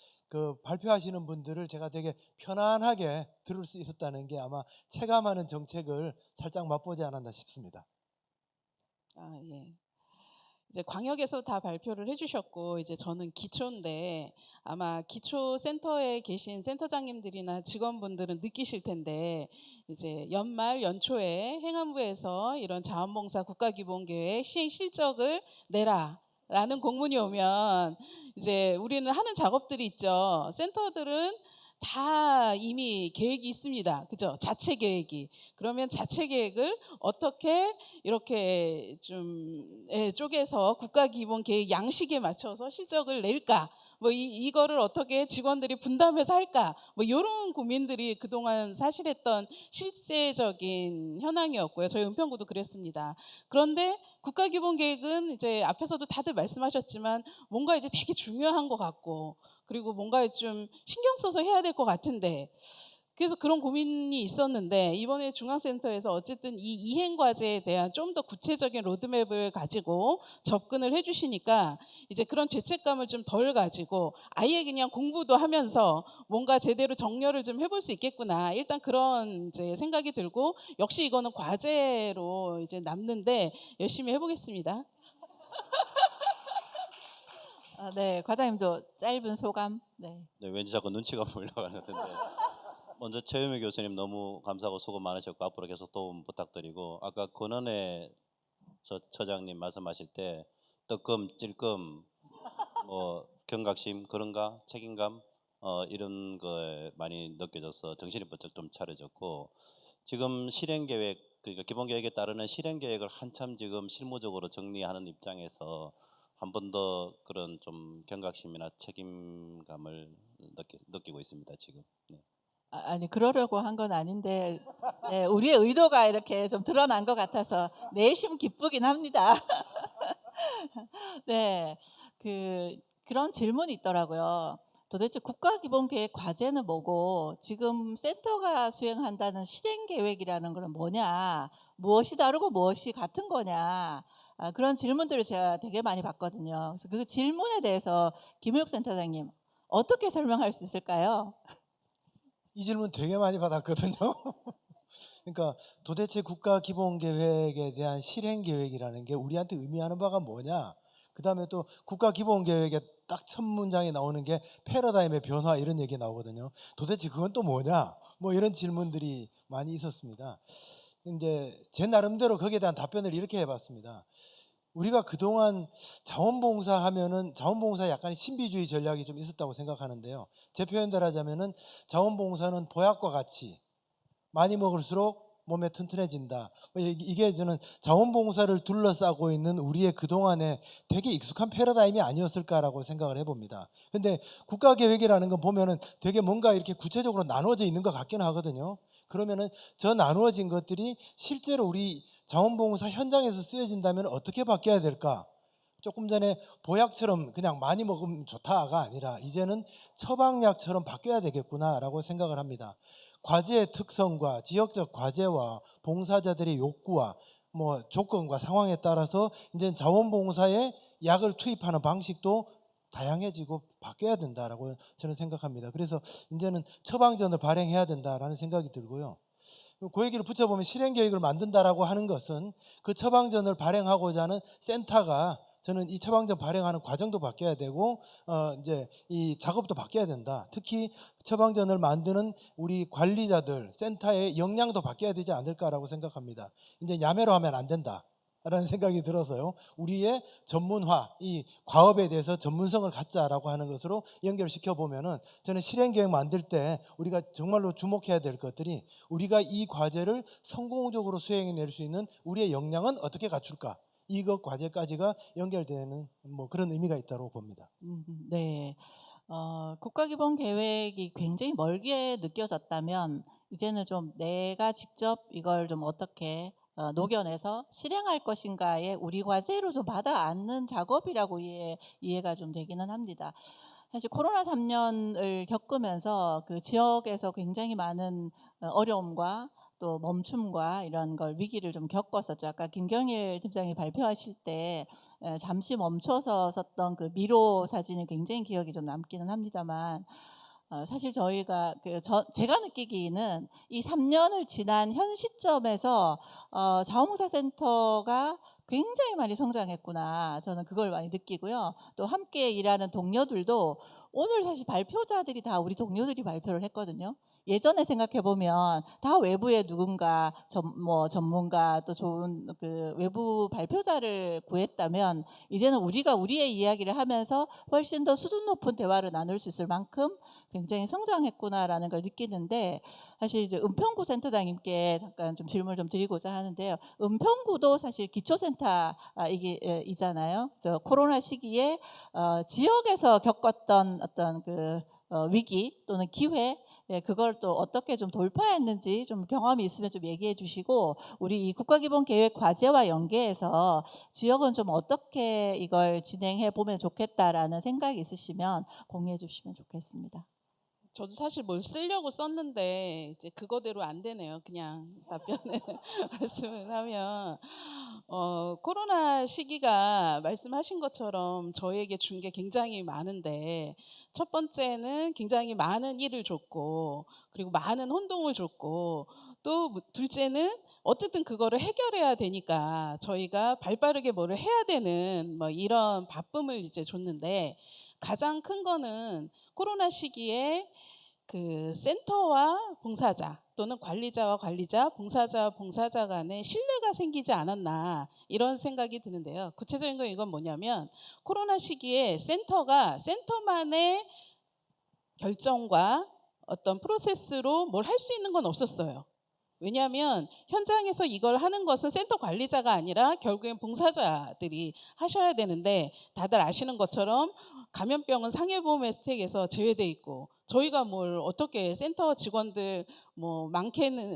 발표하시는 분들을 제가 되게 편안하게 들을 수 있었다는 게 아마 체감하는 정책을 살짝 맛보지 않았나 싶습니다. 아, 예. 이제 광역에서 다 발표를 해주셨고 이제 저는 기초인데 아마 기초 센터에 계신 센터장님들이나 직원분들은 느끼실 텐데 이제 연말 연초에 행안부에서 이런 자원봉사 국가기본계획 시행 실적을 내라라는 공문이 오면 이제 우리는 하는 작업들이 있죠. 센터들은 다 이미 계획이 있습니다. 그죠? 자체 계획이. 그러면 자체 계획을 어떻게 이렇게 좀 쪼개서 국가기본계획 양식에 맞춰서 실적을 낼까? 뭐 이거를 어떻게 직원들이 분담해서 할까? 뭐 이런 고민들이 그동안 사실했던 실제적인 현황이었고요. 저희 은평구도 그랬습니다. 그런데 국가기본계획은 이제 앞에서도 다들 말씀하셨지만 뭔가 이제 되게 중요한 것 같고 그리고 뭔가 좀 신경 써서 해야 될 것 같은데 그래서 그런 고민이 있었는데 이번에 중앙센터에서 어쨌든 이 이행 과제에 대한 좀 더 구체적인 로드맵을 가지고 접근을 해주시니까 이제 그런 죄책감을 좀 덜 가지고 아예 그냥 공부도 하면서 뭔가 제대로 정렬을 좀 해볼 수 있겠구나 일단 그런 이제 생각이 들고 역시 이거는 과제로 이제 남는데 열심히 해보겠습니다. 네, 과장님도 짧은 소감. 네. 네, 왠지 자꾸 눈치가 보이려고 하는데 먼저 최유미 교수님 너무 감사하고 수고 많으셨고 앞으로 계속 도움 부탁드리고 아까 권은혜 처장님 말씀하실 때 뜨끔 찔끔 뭐 경각심 그런가 책임감 이런 거에 많이 느껴져서 정신이 번쩍 좀 차려졌고 지금 실행계획 그러니까 기본계획에 따르는 실행계획을 한참 지금 실무적으로 정리하는 입장에서 한 번 더 그런 좀 경각심이나 책임감을 느끼고 있습니다 지금. 네. 아니 그러려고 한 건 아닌데 네, 우리의 의도가 이렇게 좀 드러난 것 같아서 내심 기쁘긴 합니다. 네, 그런 질문이 있더라고요. 도대체 국가기본계획 과제는 뭐고 지금 센터가 수행한다는 실행계획이라는 것은 뭐냐, 무엇이 다르고 무엇이 같은 거냐, 그런 질문들을 제가 되게 많이 받거든요. 그래서 그 질문에 대해서 김우혁 센터장님 어떻게 설명할 수 있을까요? 이 질문 되게 많이 받았거든요. 그러니까 도대체 국가기본계획에 대한 실행계획이라는 게 우리한테 의미하는 바가 뭐냐? 그 다음에 또 국가기본계획에 딱 첫 문장에 나오는 게 패러다임의 변화 이런 얘기 나오거든요. 도대체 그건 또 뭐냐? 뭐 이런 질문들이 많이 있었습니다. 이제 제 나름대로 거기에 대한 답변을 이렇게 해봤습니다. 우리가 그동안 자원봉사 하면은 자원봉사에 약간의 신비주의 전략이 좀 있었다고 생각하는데요. 제 표현대로 하자면은 자원봉사는 보약과 같이 많이 먹을수록 몸에 튼튼해진다. 이게 저는 자원봉사를 둘러싸고 있는 우리의 그동안의 되게 익숙한 패러다임이 아니었을까라고 생각을 해봅니다. 근데 국가계획이라는 건 보면은 되게 뭔가 이렇게 구체적으로 나눠져 있는 것 같긴 하거든요. 그러면은 저 나누어진 것들이 실제로 우리 자원봉사 현장에서 쓰여진다면 어떻게 바뀌어야 될까? 조금 전에 보약처럼 그냥 많이 먹으면 좋다가 아니라 이제는 처방약처럼 바뀌어야 되겠구나라고 생각을 합니다. 과제의 특성과 지역적 과제와 봉사자들의 욕구와 뭐 조건과 상황에 따라서 이제 자원봉사에 약을 투입하는 방식도 다양해지고 바뀌어야 된다라고 저는 생각합니다. 그래서 이제는 처방전을 발행해야 된다라는 생각이 들고요. 그 얘기를 붙여보면 실행계획을 만든다라고 하는 것은 그 처방전을 발행하고자 하는 센터가, 저는 이 처방전 발행하는 과정도 바뀌어야 되고 이제 이 작업도 바뀌어야 된다. 특히 처방전을 만드는 우리 관리자들, 센터의 역량도 바뀌어야 되지 않을까라고 생각합니다. 이제 야매로 하면 안 된다라는 생각이 들어서요. 우리의 전문화, 이 과업에 대해서 전문성을 갖자라고 하는 것으로 연결시켜 보면은, 저는 실행계획 만들 때 우리가 정말로 주목해야 될 것들이, 우리가 이 과제를 성공적으로 수행해낼 수 있는 우리의 역량은 어떻게 갖출까? 이것 과제까지가 연결되는 뭐 그런 의미가 있다고 봅니다. 네. 국가기본 계획이 굉장히 멀게 느껴졌다면 이제는 좀 내가 직접 이걸 좀 어떻게 녹여내서 실행할 것인가에 우리 과제로 좀 받아 안는 작업이라고 이해가 좀 되기는 합니다. 사실 코로나 3년을 겪으면서 그 지역에서 굉장히 많은 어려움과 또 멈춤과 이런 걸 위기를 좀 겪었었죠. 아까 김경일 팀장이 발표하실 때 잠시 멈춰서 썼던 그 미로 사진이 굉장히 기억이 좀 남기는 합니다만, 사실 저희가 제가 느끼기에는 이 3년을 지난 현 시점에서 자원봉사센터가 굉장히 많이 성장했구나, 저는 그걸 많이 느끼고요. 또 함께 일하는 동료들도, 오늘 사실 발표자들이 다 우리 동료들이 발표를 했거든요. 예전에 생각해 보면 다 외부에 누군가 전문가 또 좋은 그 외부 발표자를 구했다면, 이제는 우리가 우리의 이야기를 하면서 훨씬 더 수준 높은 대화를 나눌 수 있을 만큼 굉장히 성장했구나라는 걸 느끼는데, 사실 이제 은평구 센터장님께 잠깐 좀 질문을 좀 드리고자 하는데요. 은평구도 사실 기초센터 이잖아요. 그래서 코로나 시기에 지역에서 겪었던 어떤 그 위기 또는 기회, 그걸 또 어떻게 좀 돌파했는지 좀 경험이 있으면 좀 얘기해 주시고, 우리 이 국가기본계획 과제와 연계해서 지역은 좀 어떻게 이걸 진행해 보면 좋겠다라는 생각이 있으시면 공유해 주시면 좋겠습니다. 저도 사실 뭘 쓰려고 썼는데 이제 그거대로 안 되네요. 그냥 답변을 말씀을 하면, 코로나 시기가 말씀하신 것처럼 저에게 준 게 굉장히 많은데, 첫 번째는 굉장히 많은 일을 줬고, 그리고 많은 혼동을 줬고, 또 둘째는 어쨌든 그거를 해결해야 되니까 저희가 발빠르게 뭐를 해야 되는 뭐 이런 바쁨을 이제 줬는데, 가장 큰 거는 코로나 시기에 그 센터와 봉사자 또는 관리자와 관리자, 봉사자와 봉사자 간의 신뢰가 생기지 않았나, 이런 생각이 드는데요. 구체적인 건 이건 뭐냐면, 코로나 시기에 센터가 센터만의 결정과 어떤 프로세스로 뭘 할 수 있는 건 없었어요. 왜냐하면 현장에서 이걸 하는 것은 센터 관리자가 아니라 결국엔 봉사자들이 하셔야 되는데, 다들 아시는 것처럼 감염병은 상해보험 혜택에서 제외돼 있고, 저희가 뭘 어떻게 센터 직원들 뭐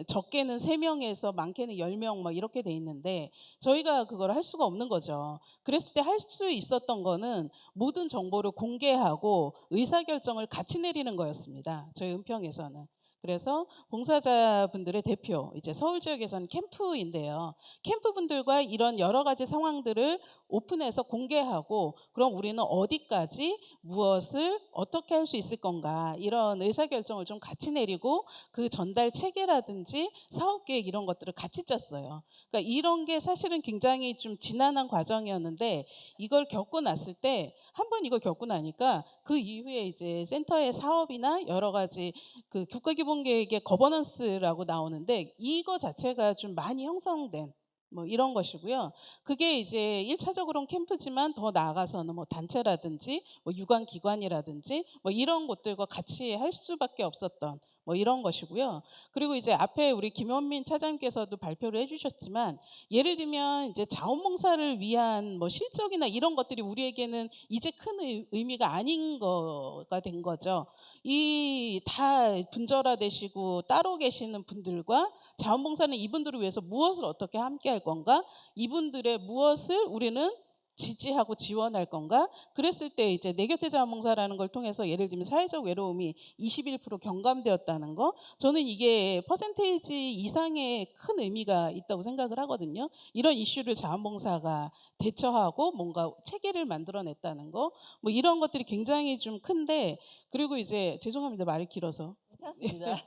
적게는 3명에서 많게는 10명 뭐 이렇게 돼 있는데 저희가 그걸 할 수가 없는 거죠. 그랬을 때 할 수 있었던 거는 모든 정보를 공개하고 의사결정을 같이 내리는 거였습니다. 저희 은평에서는. 그래서 봉사자분들의 대표, 이제 서울 지역에서는 캠프인데요. 캠프분들과 이런 여러 가지 상황들을 오픈해서 공개하고, 그럼 우리는 어디까지 무엇을 어떻게 할 수 있을 건가, 이런 의사결정을 좀 같이 내리고 그 전달 체계라든지 사업계획 이런 것들을 같이 짰어요. 그러니까 이런 게 사실은 굉장히 좀 지난한 과정이었는데, 이걸 겪고 났을 때, 한번 이걸 겪고 나니까 그 이후에 이제 센터의 사업이나 여러 가지 그 국가기본계획의 거버넌스라고 나오는데, 이거 자체가 좀 많이 형성된 뭐 이런 것이고요. 그게 이제 1차적으로는 캠프지만 더 나아가서는 뭐 단체라든지 뭐 유관기관이라든지 뭐 이런 곳들과 같이 할 수밖에 없었던 뭐 이런 것이고요. 그리고 이제 앞에 우리 김현민 차장님께서도 발표를 해주셨지만, 예를 들면 이제 자원봉사를 위한 뭐 실적이나 이런 것들이 우리에게는 이제 큰 의미가 아닌 거가 된 거죠. 이 다 분절화되시고 따로 계시는 분들과 자원봉사는 이분들을 위해서 무엇을 어떻게 함께 할 건가, 이분들의 무엇을 우리는 지지하고 지원할 건가? 그랬을 때 이제 내 곁에 자원봉사라는 걸 통해서 예를 들면 사회적 외로움이 21% 경감되었다는 거, 저는 이게 퍼센테이지 이상의 큰 의미가 있다고 생각을 하거든요. 이런 이슈를 자원봉사가 대처하고 뭔가 체계를 만들어냈다는 거, 뭐 이런 것들이 굉장히 좀 큰데, 그리고 이제 죄송합니다, 말이 길어서. 괜찮습니다.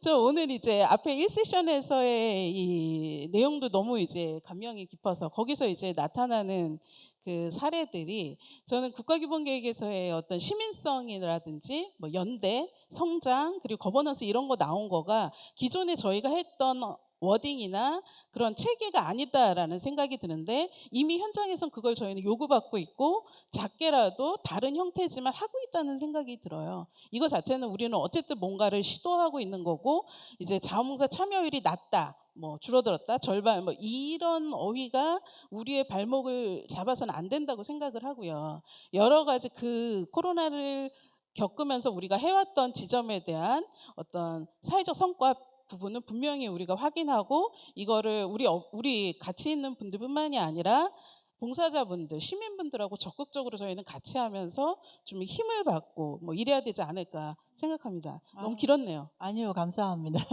저 오늘 이제 앞에 1세션에서의 이 내용도 너무 이제 감명이 깊어서 거기서 이제 나타나는 그 사례들이, 저는 국가기본계획에서의 어떤 시민성이라든지 뭐 연대, 성장, 그리고 거버넌스 이런 거 나온 거가 기존에 저희가 했던 워딩이나 그런 체계가 아니다라는 생각이 드는데, 이미 현장에선 그걸 저희는 요구받고 있고 작게라도 다른 형태지만 하고 있다는 생각이 들어요. 이거 자체는 우리는 어쨌든 뭔가를 시도하고 있는 거고, 이제 자원봉사 참여율이 낮다, 뭐 줄어들었다, 절반, 뭐 이런 어휘가 우리의 발목을 잡아서는 안 된다고 생각을 하고요. 여러 가지 그 코로나를 겪으면서 우리가 해왔던 지점에 대한 어떤 사회적 성과 부분은 분명히 우리가 확인하고, 이거를 우리 같이 있는 분들뿐만이 아니라 봉사자분들, 시민분들하고 적극적으로 저희는 같이 하면서 좀 힘을 받고 뭐 이래야 되지 않을까 생각합니다. 너무 아. 길었네요. 아니요, 감사합니다.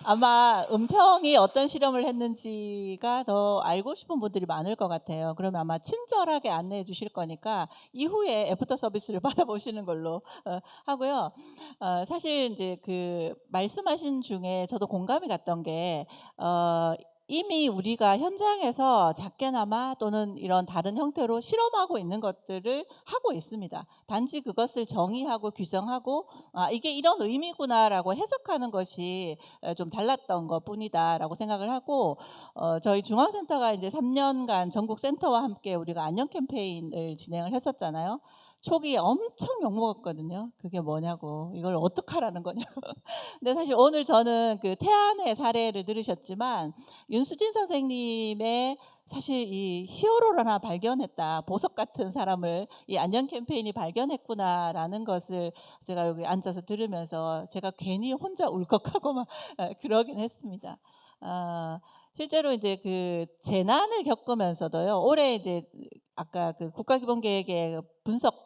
아마 은평이 어떤 실험을 했는지가 더 알고 싶은 분들이 많을 것 같아요. 그러면 아마 친절하게 안내해 주실 거니까 이후에 애프터 서비스를 받아보시는 걸로 하고요. 사실 이제 그 말씀하신 중에 저도 공감이 갔던 게, 이미 우리가 현장에서 작게나마 또는 이런 다른 형태로 실험하고 있는 것들을 하고 있습니다. 단지 그것을 정의하고 규정하고, 이게 이런 의미구나라고 해석하는 것이 좀 달랐던 것뿐이다라고 생각을 하고, 저희 중앙센터가 이제 3년간 전국 센터와 함께 우리가 안녕 캠페인을 진행을 했었잖아요. 초기에 엄청 욕먹었거든요. 그게 뭐냐고, 이걸 어떡하라는 거냐고. 근데 사실 오늘 저는 그 태안의 사례를 들으셨지만, 윤수진 선생님의 사실 이 히어로를 하나 발견했다, 보석 같은 사람을 이 안녕 캠페인이 발견했구나라는 것을 제가 여기 앉아서 들으면서 제가 괜히 혼자 울컥하고 막 그러긴 했습니다. 실제로 이제 그 재난을 겪으면서도요, 올해 이제 아까 그 국가기본계획에 분석해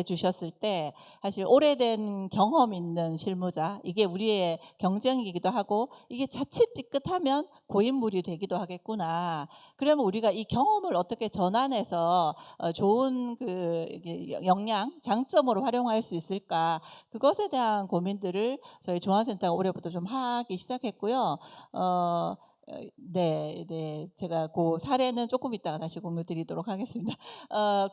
주셨을 때, 사실 오래된 경험 있는 실무자, 이게 우리의 경쟁이기도 하고, 이게 자칫 삐끗하면 고인물이 되기도 하겠구나. 그러면 우리가 이 경험을 어떻게 전환해서 좋은 그 역량, 장점으로 활용할 수 있을까? 그것에 대한 고민들을 저희 중앙센터가 올해부터 좀 하기 시작했고요. 네. 제가 그 사례는 조금 이따가 다시 공유 드리도록 하겠습니다.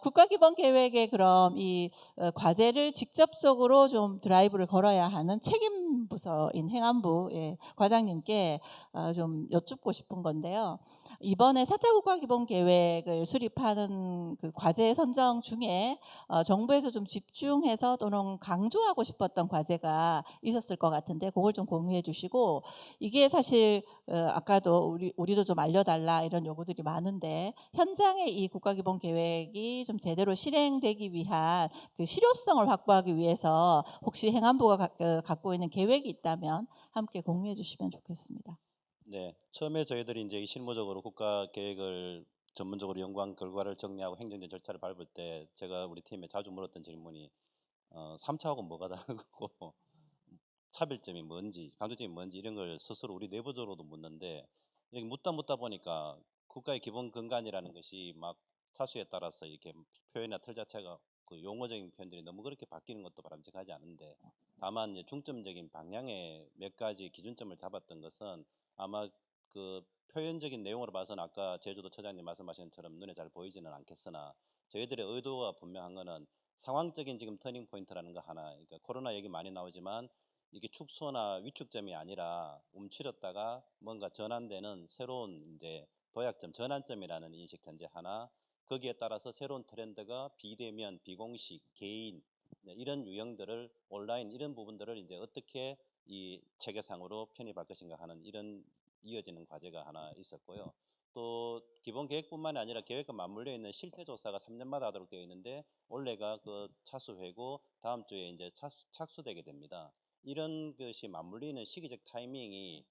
국가기본계획에 그럼 이 과제를 직접적으로 좀 드라이브를 걸어야 하는 책임 부서인 행안부 과장님께 좀 여쭙고 싶은 건데요. 이번에 4차 국가기본계획을 수립하는 그 과제 선정 중에 정부에서 좀 집중해서 또는 강조하고 싶었던 과제가 있었을 것 같은데, 그걸 좀 공유해 주시고, 이게 사실 아까도 우리도 좀 알려달라 이런 요구들이 많은데, 현장에 이 국가기본계획이 좀 제대로 실행되기 위한 그 실효성을 확보하기 위해서 혹시 행안부가 갖고 있는 계획이 있다면 함께 공유해 주시면 좋겠습니다. 네, 처음에 저희들이 이제 실무적으로 국가 계획을 전문적으로 연구한 결과를 정리하고 행정적 절차를 밟을 때, 제가 우리 팀에 자주 물었던 질문이 3차하고 뭐가 다르고 차별점이 뭔지, 강조점이 뭔지, 이런 걸 스스로 우리 내부적으로도 묻는데, 이렇게 묻다 보니까 국가의 기본 근간이라는 것이 막 차수에 따라서 이렇게 표현이나 틀 자체가, 그 용어적인 표현들이 너무 그렇게 바뀌는 것도 바람직하지 않은데, 다만 이제 중점적인 방향의 몇 가지 기준점을 잡았던 것은, 아마 그 표현적인 내용으로 봐서는 아까 제주도 처장님 말씀하신 것처럼 눈에 잘 보이지는 않겠으나, 저희들의 의도가 분명한 거는 상황적인 지금 터닝 포인트라는 거 하나, 그러니까 코로나 얘기 많이 나오지만 이게 축소나 위축점이 아니라 움츠렸다가 뭔가 전환되는 새로운 이제 도약점, 전환점이라는 인식 전제 하나, 거기에 따라서 새로운 트렌드가 비대면, 비공식, 개인, 이런 유형들을, 온라인 이런 부분들을 이제 어떻게 이 체계상으로 편입할 것인가 하는, 이런 이어지는 과제가 하나 있었고요. 또 기본 계획뿐만이 아니라 계획과 맞물려 있는 실태 조사가 3년마다 하도록 되어 있는데, 올해가 그 차수회고 다음 주에 이제 착수되게 됩니다. 이런 것이 맞물리는 시기적 타이밍이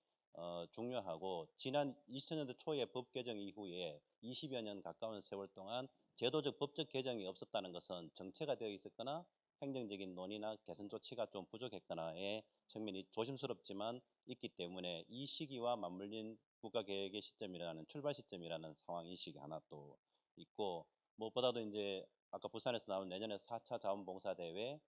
중요하고 지난 2000년대 초에 법 개정 이후에 20여 년 가까운 세월 동안 제도적 법적 개정이 없었다는 것은 정체가 되어 있었거나 행정적인 논의나 개선 조치가 좀 부족했거나의 측면이 조심스럽지만 있기 때문에 이 시기와 맞물린 국가계획의 시점이라는 출발 시점이라는 상황 인식이 하나 또 있고 무엇보다도 이제 아까 부산에서 나온 내년에 4차 자원봉사대회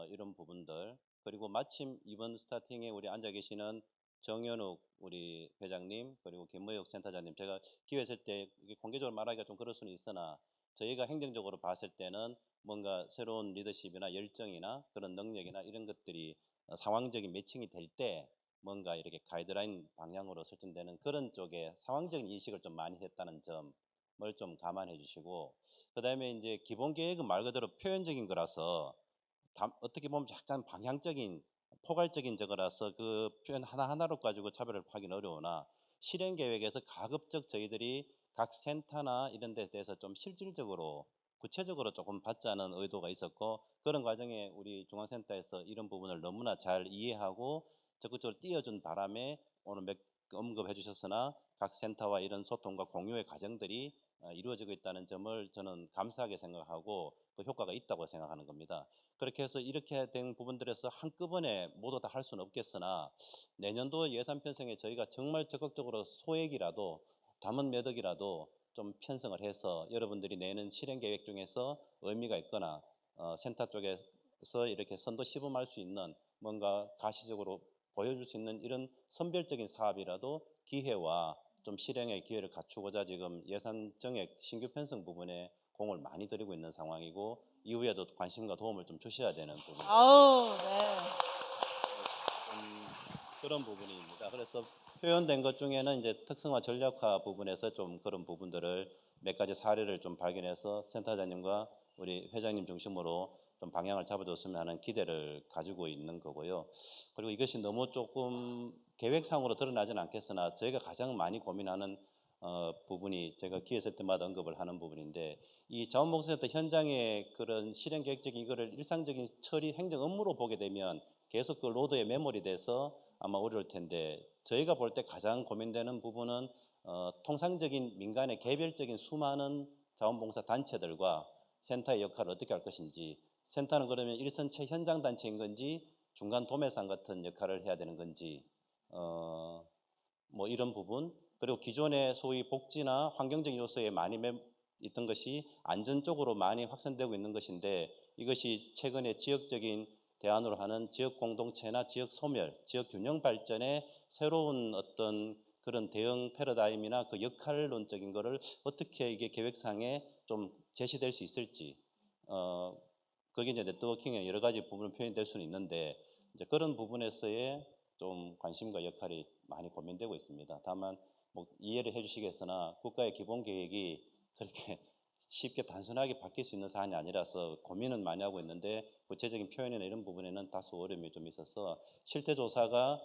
이런 부분들 그리고 마침 이번 스타팅에 우리 앉아 계시는 정현욱 우리 회장님 그리고 김무혁 센터장님 제가 기회 있을 때 이게 공개적으로 말하기가 좀 그럴 수는 있으나 저희가 행정적으로 봤을 때는 뭔가 새로운 리더십이나 열정이나 그런 능력이나 이런 것들이 상황적인 매칭이 될 때 뭔가 이렇게 가이드라인 방향으로 설정되는 그런 쪽에 상황적인 인식을 좀 많이 했다는 점을 좀 감안해 주시고 그다음에 이제 기본 계획은 말 그대로 표현적인 거라서 어떻게 보면 약간 방향적인 포괄적인 저거라서 그 표현 하나하나로 가지고 차별을 하기는 어려우나 실행 계획에서 가급적 저희들이 각 센터나 이런 데 대해서 좀 실질적으로 구체적으로 조금 받자는 의도가 있었고 그런 과정에 우리 중앙센터에서 이런 부분을 너무나 잘 이해하고 적극적으로 띄워준 바람에 오늘 몇 언급해 주셨으나 각 센터와 이런 소통과 공유의 과정들이 이루어지고 있다는 점을 저는 감사하게 생각하고 그 효과가 있다고 생각하는 겁니다. 그렇게 해서 이렇게 된 부분들에서 한꺼번에 모두 다 할 수는 없겠으나 내년도 예산 편성에 저희가 정말 적극적으로 소액이라도 담은 몇 억이라도 좀 편성을 해서 여러분들이 내는 실행 계획 중에서 의미가 있거나 센터 쪽에서 이렇게 선도 시범할 수 있는 뭔가 가시적으로 보여줄 수 있는 이런 선별적인 사업이라도 기회와 좀 실행의 기회를 갖추고자 지금 예산 정액 신규 편성 부분에 공을 많이 들이고 있는 상황이고 이후에도 관심과 도움을 좀 주셔야 되는 부분. 아우, 네. 그런 부분입니다. 그래서 표현된 것 중에는 이제 특성화 전략화 부분에서 좀 그런 부분들을 몇 가지 사례를 좀 발견해서 센터장님과 우리 회장님 중심으로 좀 방향을 잡아줬으면 하는 기대를 가지고 있는 거고요. 그리고 이것이 너무 조금 계획상으로 드러나지는 않겠으나 저희가 가장 많이 고민하는 부분이 제가 기회 있을 때마다 언급을 하는 부분인데 이 자원봉사센터 현장의 그런 실행 계획적인 이거를 일상적인 처리 행정 업무로 보게 되면 계속 그 로드에 메모리 돼서 아마 어려울 텐데 저희가 볼 때 가장 고민되는 부분은 통상적인 민간의 개별적인 수많은 자원봉사 단체들과 센터의 역할을 어떻게 할 것인지 센터는 그러면 일선체 현장 단체인 건지 중간 도매상 같은 역할을 해야 되는 건지 뭐 이런 부분 그리고 기존의 소위 복지나 환경적인 요소에 많이 있던 것이 안전 쪽으로 많이 확산되고 있는 것인데 이것이 최근에 지역적인 대안으로 하는 지역 공동체나 지역 소멸, 지역 균형 발전의 새로운 어떤 그런 대응 패러다임이나 그 역할론적인 거를 어떻게 이게 계획상에 좀 제시될 수 있을지 그게 이제 네트워킹의 여러 가지 부분을 표현될 수는 있는데 이제 그런 부분에서의 좀 관심과 역할이 많이 고민되고 있습니다. 다만 뭐 이해를 해주시겠으나 국가의 기본 계획이 그렇게 쉽게 단순하게 바뀔 수 있는 사안이 아니라서 고민은 많이 하고 있는데 구체적인 표현이나 이런 부분에는 다소 어려움이 좀 있어서 실태조사가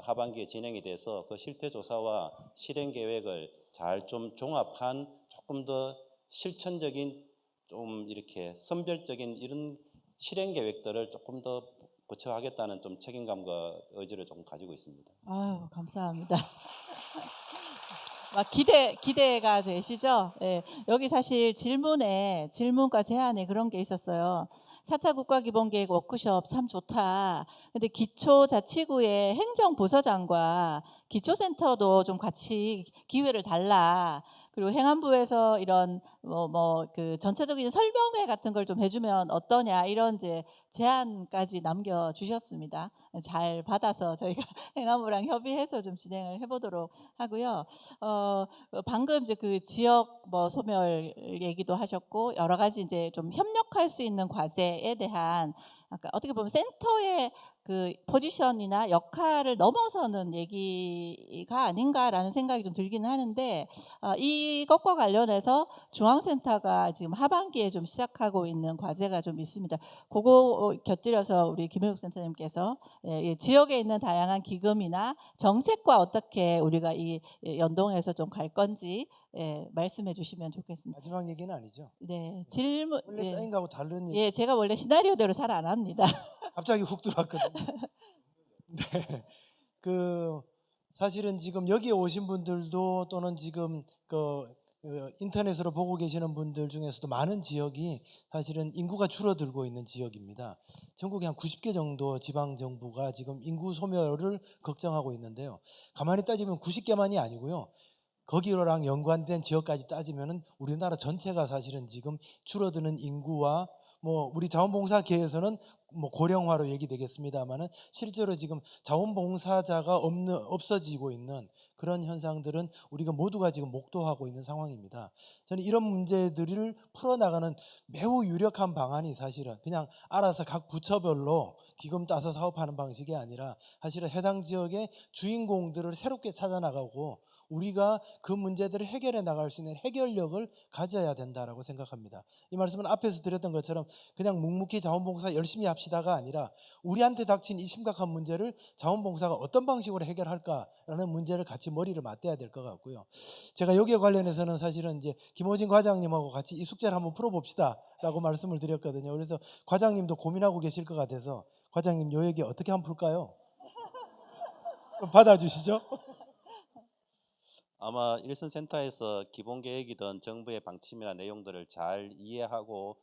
하반기에 진행이 돼서 그 실태조사와 실행 계획을 잘 좀 종합한 조금 더 실천적인 좀 이렇게 선별적인 이런 실행 계획들을 조금 더 구체화하겠다는 좀 책임감과 의지를 조금 가지고 있습니다. 아유, 감사합니다. 막 기대가 되시죠? 네, 여기 사실 질문과 제안에 그런 게 있었어요. 4차 국가기본계획 워크숍 참 좋다. 근데 기초자치구의 행정부서장과 기초센터도 좀 같이 기회를 달라. 그리고 행안부에서 이런 그 전체적인 설명회 같은 걸 좀 해주면 어떠냐 이런 이제 제안까지 남겨주셨습니다. 잘 받아서 저희가 행안부랑 협의해서 좀 진행을 해보도록 하고요. 방금 이제 그 지역 소멸 얘기도 하셨고 여러 가지 이제 좀 협력할 수 있는 과제에 대한 아까 어떻게 보면 센터의 그 포지션이나 역할을 넘어서는 얘기가 아닌가라는 생각이 좀 들기는 하는데 이것과 관련해서 중앙센터가 지금 하반기에 좀 시작하고 있는 과제가 좀 있습니다. 그거 곁들여서 우리 김효육 센터님께서 지역에 있는 다양한 기금이나 정책과 어떻게 우리가 이 연동해서 좀 갈 건지 말씀해 주시면 좋겠습니다. 마지막 얘기는 아니죠? 네, 질문. 원래 짜인 거하고 다른 얘기. 예, 제가 원래 시나리오대로 잘 안 합니다. 갑자기 훅 들어왔거든요. 네, 그 사실은 지금 여기에 오신 분들도 또는 지금 인터넷으로 보고 계시는 분들 중에서도 많은 지역이 사실은 인구가 줄어들고 있는 지역입니다. 전국에 한 90개 정도 지방 정부가 지금 인구 소멸을 걱정하고 있는데요. 가만히 따지면 90개만이 아니고요. 거기랑 연관된 지역까지 따지면은 우리나라 전체가 사실은 지금 줄어드는 인구와 뭐 우리 자원봉사계에서는 뭐 고령화로 얘기되겠습니다만은 실제로 지금 자원봉사자가 없어지고 있는 그런 현상들은 우리가 모두가 지금 목도하고 있는 상황입니다. 저는 이런 문제들을 풀어나가는 매우 유력한 방안이 사실은 그냥 알아서 각 부처별로 기금 따서 사업하는 방식이 아니라 사실은 해당 지역의 주인공들을 새롭게 찾아나가고 우리가 그 문제들을 해결해 나갈 수 있는 해결력을 가져야 된다라고 생각합니다. 이 말씀은 앞에서 드렸던 것처럼 그냥 묵묵히 자원봉사 열심히 합시다가 아니라 우리한테 닥친 이 심각한 문제를 자원봉사가 어떤 방식으로 해결할까라는 문제를 같이 머리를 맞대야 될 것 같고요. 제가 여기에 관련해서는 사실은 이제 김호진 과장님하고 같이 이 숙제를 한번 풀어봅시다라고 말씀을 드렸거든요. 그래서 과장님도 고민하고 계실 것 같아서 과장님 요 얘기 어떻게 한번 풀까요? 그럼 받아주시죠. 아마 일선센터에서 기본 계획이든 정부의 방침이나 내용들을 잘 이해하고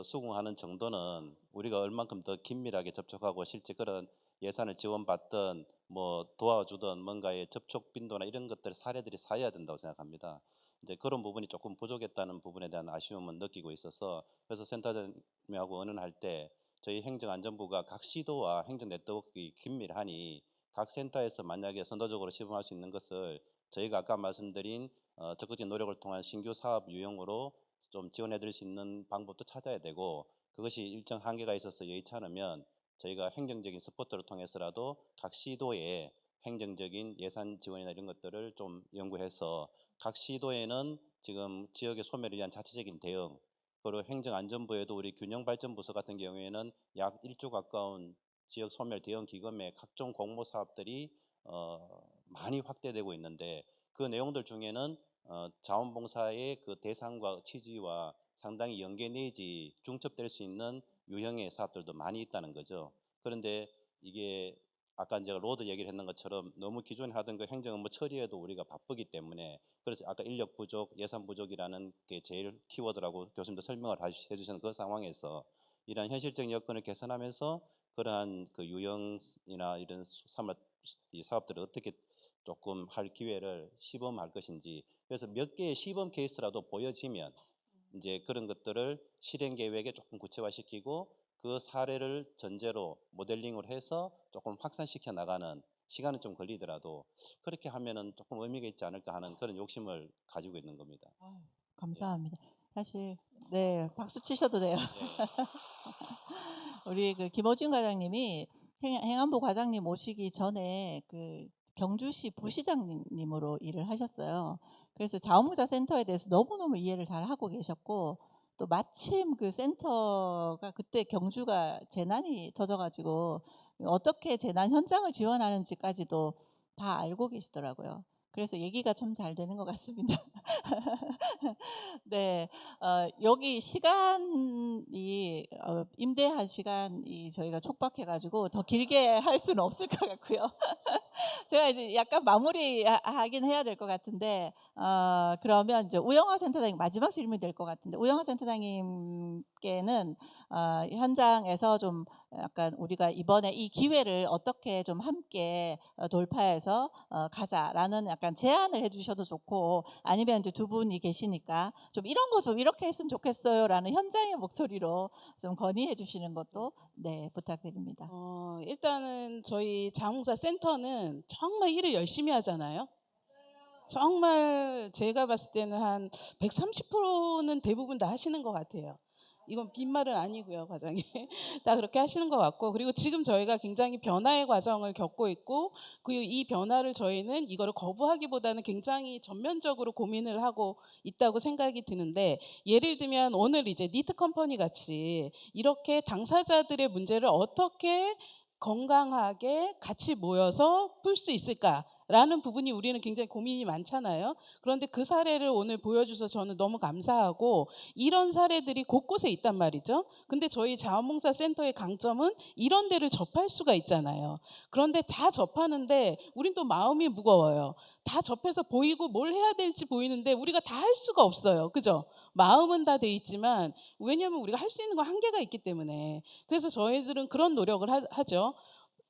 수긍하는 정도는 우리가 얼만큼 더 긴밀하게 접촉하고 실제 그런 예산을 지원받든 뭐 도와주든 뭔가의 접촉 빈도나 이런 것들 사례들이 쌓여야 된다고 생각합니다. 이제 그런 부분이 조금 부족했다는 부분에 대한 아쉬움은 느끼고 있어서 그래서 센터장님하고 의논할 때 저희 행정안전부가 각 시도와 행정 네트워크가 긴밀하니 각 센터에서 만약에 선도적으로 시범할 수 있는 것을 저희가 아까 말씀드린 적극적인 노력을 통한 신규 사업 유형으로 좀 지원해 드릴 수 있는 방법도 찾아야 되고 그것이 일정 한계가 있어서 여의치 않으면 저희가 행정적인 서포트를 통해서라도 각 시도에 행정적인 예산 지원이나 이런 것들을 좀 연구해서 각 시도에는 지금 지역의 소멸을 위한 자체적인 대응 그리고 행정안전부에도 우리 균형발전부서 같은 경우에는 약 1조 가까운 지역 소멸 대응 기금의 각종 공모 사업들이 많이 확대되고 있는데 그 내용들 중에는 자원봉사의 그 대상과 취지와 상당히 연계 내지 중첩될 수 있는 유형의 사업들도 많이 있다는 거죠. 그런데 이게 아까 제가 로드 얘기를 했는 것처럼 너무 기존에 하던 그 행정 업무 처리에도 우리가 바쁘기 때문에 그래서 아까 인력 부족, 예산 부족이라는 게 제일 키워드라고 교수님도 설명을 해주시는 그 상황에서 이러한 현실적인 여건을 개선하면서 그러한 그 유형이나 이런 이 사업들을 어떻게 조금 할 기회를 시범할 것인지 그래서 몇 개의 시범 케이스라도 보여지면 이제 그런 것들을 실행 계획에 조금 구체화시키고 그 사례를 전제로 모델링을 해서 조금 확산시켜 나가는 시간은 좀 걸리더라도 그렇게 하면은 조금 의미가 있지 않을까 하는 그런 욕심을 가지고 있는 겁니다. 감사합니다. 사실 네 박수 치셔도 돼요. 우리 그 김호진 과장님이 행안부 과장님 오시기 전에 그 경주시 부시장님으로 일을 하셨어요. 그래서 자원봉사 센터에 대해서 너무너무 이해를 잘 하고 계셨고 또 마침 그 센터가 그때 경주가 재난이 터져가지고 어떻게 재난 현장을 지원하는지까지도 다 알고 계시더라고요. 그래서 얘기가 참 잘 되는 것 같습니다. 네, 여기 시간이 임대할 시간이 저희가 촉박해가지고 더 길게 할 수는 없을 것 같고요. 제가 이제 약간 마무리하긴 해야 될 것 같은데 그러면 이제 우영하 센터장님 마지막 질문이 될 것 같은데 우영하 센터장님께는 현장에서 좀 약간 우리가 이번에 이 기회를 어떻게 좀 함께 돌파해서 가자라는 약간 제안을 해주셔도 좋고 아니면 이제 두 분이 계시니까 좀 이런 거 좀 이렇게 했으면 좋겠어요라는 현장의 목소리로 좀 건의해 주시는 것도 네 부탁드립니다. 일단은 저희 자원봉사 센터는 정말 일을 열심히 하잖아요. 정말 제가 봤을 때는 한 130%는 대부분 다 하시는 것 같아요. 이건 빈말은 아니고요, 과장님. 다 그렇게 하시는 것 같고 그리고 지금 저희가 굉장히 변화의 과정을 겪고 있고 그리고 이 변화를 저희는 이거를 거부하기보다는 굉장히 전면적으로 고민을 하고 있다고 생각이 드는데 예를 들면 오늘 이제 니트 컴퍼니 같이 이렇게 당사자들의 문제를 어떻게 건강하게 같이 모여서 풀 수 있을까? 라는 부분이 우리는 굉장히 고민이 많잖아요. 그런데 그 사례를 오늘 보여주셔서 저는 너무 감사하고 이런 사례들이 곳곳에 있단 말이죠. 근데 저희 자원봉사 센터의 강점은 이런 데를 접할 수가 있잖아요. 그런데 다 접하는데 우린 또 마음이 무거워요. 다 접해서 보이고 뭘 해야 될지 보이는데 우리가 다 할 수가 없어요. 그죠? 마음은 다 돼 있지만 왜냐하면 우리가 할 수 있는 건 한계가 있기 때문에 그래서 저희들은 그런 노력을 하죠.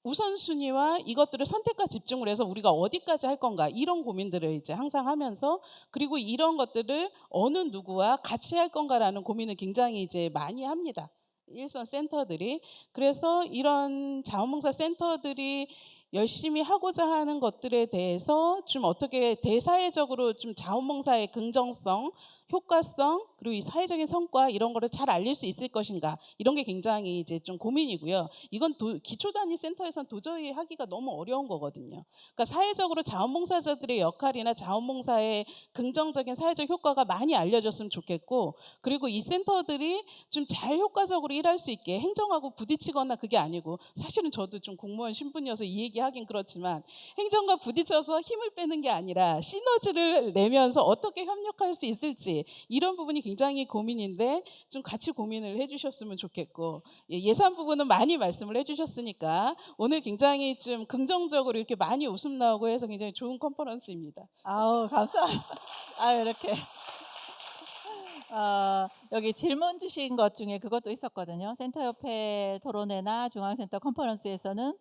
우선순위와 이것들을 선택과 집중을 해서 우리가 어디까지 할 건가 이런 고민들을 이제 항상 하면서 그리고 이런 것들을 어느 누구와 같이 할 건가라는 고민을 굉장히 이제 많이 합니다. 일선 센터들이. 그래서 이런 자원봉사 센터들이 열심히 하고자 하는 것들에 대해서 좀 어떻게 대사회적으로 좀 자원봉사의 긍정성, 효과성 그리고 이 사회적인 성과 이런 거를 잘 알릴 수 있을 것인가 이런 게 굉장히 이제 좀 고민이고요. 이건 기초단위 센터에서는 도저히 하기가 너무 어려운 거거든요. 그러니까 사회적으로 자원봉사자들의 역할이나 자원봉사의 긍정적인 사회적 효과가 많이 알려졌으면 좋겠고 그리고 이 센터들이 좀 잘 효과적으로 일할 수 있게 행정하고 부딪히거나 그게 아니고 사실은 저도 좀 공무원 신분이어서 이 얘기하긴 그렇지만 행정과 부딪혀서 힘을 빼는 게 아니라 시너지를 내면서 어떻게 협력할 수 있을지 이런 부분이 굉장히 고민인데 좀 같이 고민을 해주셨으면 좋겠고 예산 부분은 많이 말씀을 해주셨으니까 오늘 굉장히 좀 긍정적으로 이렇게 많이 웃음 나오고 해서 굉장히 좋은 컨퍼런스입니다. 아우 감사합니다. 이렇게 여기 질문 주신 것 중에 그것도 있었거든요. 센터협회 토론회나 중앙센터 컨퍼런스에서는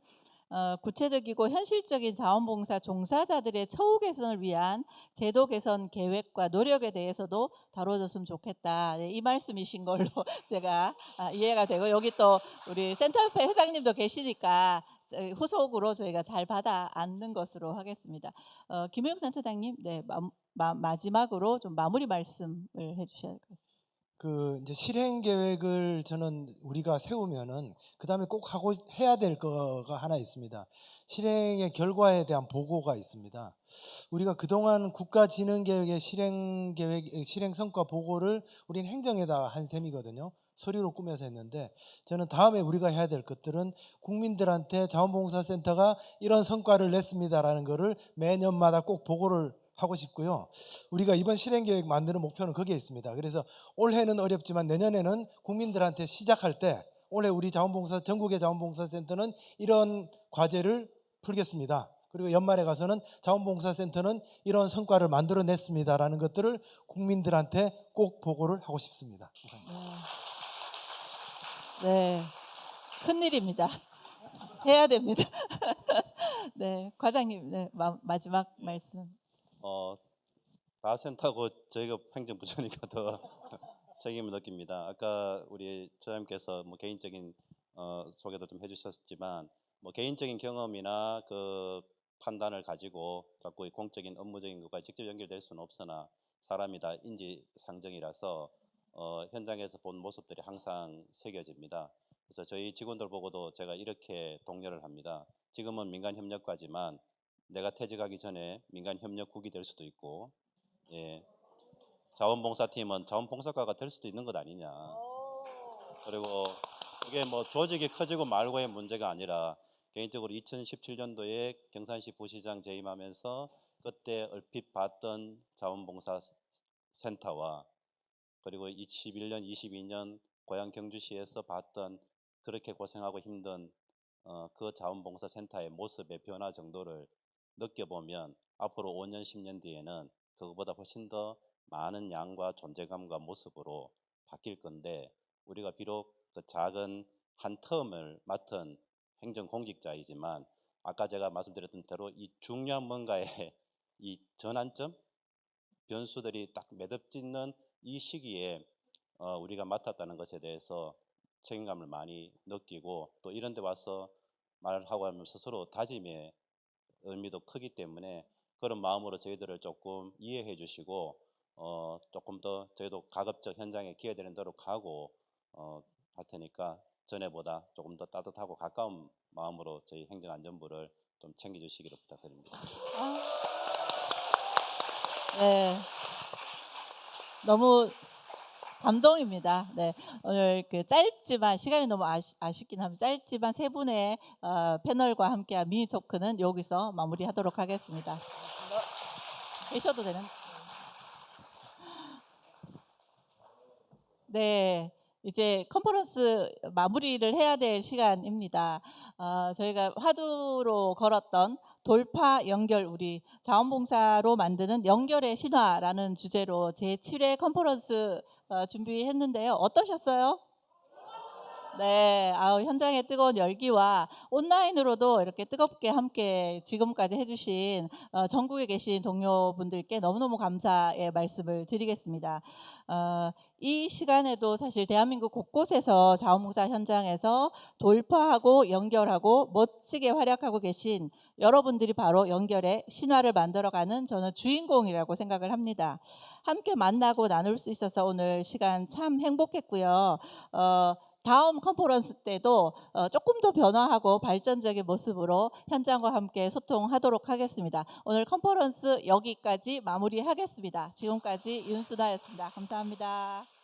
구체적이고 현실적인 자원봉사 종사자들의 처우 개선을 위한 제도 개선 계획과 노력에 대해서도 다뤄줬으면 좋겠다. 네, 이 말씀이신 걸로 제가 이해가 되고 여기 또 우리 센터협회 회장님도 계시니까 후속으로 저희가 잘 받아 안는 것으로 하겠습니다. 김효영 센터장님, 네, 마지막으로 좀 마무리 말씀을 해주셔야 될 것 같습니다. 그 이제 실행 계획을 저는 우리가 세우면은 그다음에 꼭 하고 해야 될 거가 하나 있습니다. 실행의 결과에 대한 보고가 있습니다. 우리가 그동안 국가진흥계획의 실행 계획 실행 성과 보고를 우리는 행정에다 한 셈이거든요. 서류로 꾸며서 했는데 저는 다음에 우리가 해야 될 것들은 국민들한테 자원봉사센터가 이런 성과를 냈습니다라는 거를 매년마다 꼭 보고를 하고 싶고요. 우리가 이번 실행계획 만드는 목표는 거기에 있습니다. 그래서 올해는 어렵지만 내년에는 국민들한테 시작할 때 올해 우리 자원봉사 전국의 자원봉사센터는 이런 과제를 풀겠습니다. 그리고 연말에 가서는 자원봉사센터는 이런 성과를 만들어냈습니다라는 것들을 국민들한테 꼭 보고를 하고 싶습니다. 네, 큰일입니다. 해야 됩니다. 네, 과장님, 네, 마지막 말씀. 다 센터고 저희가 행정부처니까 더 책임을 느낍니다. 아까 우리 처장님께서 뭐 개인적인 소개도 좀 해주셨지만 뭐 개인적인 경험이나 그 판단을 가지고 이 공적인 업무적인 것과 직접 연결될 수는 없으나 사람이 다 인지상정이라서 현장에서 본 모습들이 항상 새겨집니다. 그래서 저희 직원들 보고도 제가 이렇게 독려를 합니다. 지금은 민간협력과지만 내가 퇴직하기 전에 민간협력국이 될 수도 있고, 예, 자원봉사팀은 자원봉사과가 될 수도 있는 것 아니냐. 그리고 그게 뭐 조직이 커지고 말고의 문제가 아니라 개인적으로 2017년도에 경산시 부시장 재임하면서 그때 얼핏 봤던 자원봉사센터와 그리고 21년, 22년 고향 경주시에서 봤던 그렇게 고생하고 힘든 그 자원봉사센터의 모습의 변화 정도를 느껴보면 앞으로 5년, 10년 뒤에는 그것보다 훨씬 더 많은 양과 존재감과 모습으로 바뀔 건데 우리가 비록 그 작은 한 텀을 맡은 행정공직자이지만 아까 제가 말씀드렸던 대로 이 중요한 뭔가의 이 전환점, 변수들이 딱 매듭짓는 이 시기에 우리가 맡았다는 것에 대해서 책임감을 많이 느끼고 또 이런 데 와서 말하고 하면 스스로 다짐의 의미도 크기 때문에 그런 마음으로 저희들을 조금 이해해 주시고 조금 더 저희도 가급적 현장에 기여되는 대로 가고 할 테니까 전에보다 조금 더 따뜻하고 가까운 마음으로 저희 행정안전부를 좀 챙겨주시기를 부탁드립니다. 네, 너무 감동입니다. 네, 오늘 그 짧지만 시간이 너무 아쉽긴 합니다. 짧지만 세 분의 패널과 함께한 미니 토크는 여기서 마무리하도록 하겠습니다. 계셔도 되는. 네, 이제 컨퍼런스 마무리를 해야 될 시간입니다. 저희가 화두로 걸었던 돌파 연결 우리 자원봉사로 만드는 연결의 신화라는 주제로 제7회 컨퍼런스 준비했는데요. 어떠셨어요? 네, 현장의 뜨거운 열기와 온라인으로도 이렇게 뜨겁게 함께 지금까지 해주신 전국에 계신 동료분들께 너무너무 감사의 말씀을 드리겠습니다. 이 시간에도 사실 대한민국 곳곳에서 자원봉사 현장에서 돌파하고 연결하고 멋지게 활약하고 계신 여러분들이 바로 연결의 신화를 만들어가는 저는 주인공이라고 생각을 합니다. 함께 만나고 나눌 수 있어서 오늘 시간 참 행복했고요. 다음 컨퍼런스 때도 조금 더 변화하고 발전적인 모습으로 현장과 함께 소통하도록 하겠습니다. 오늘 컨퍼런스 여기까지 마무리하겠습니다. 지금까지 윤수다였습니다. 감사합니다.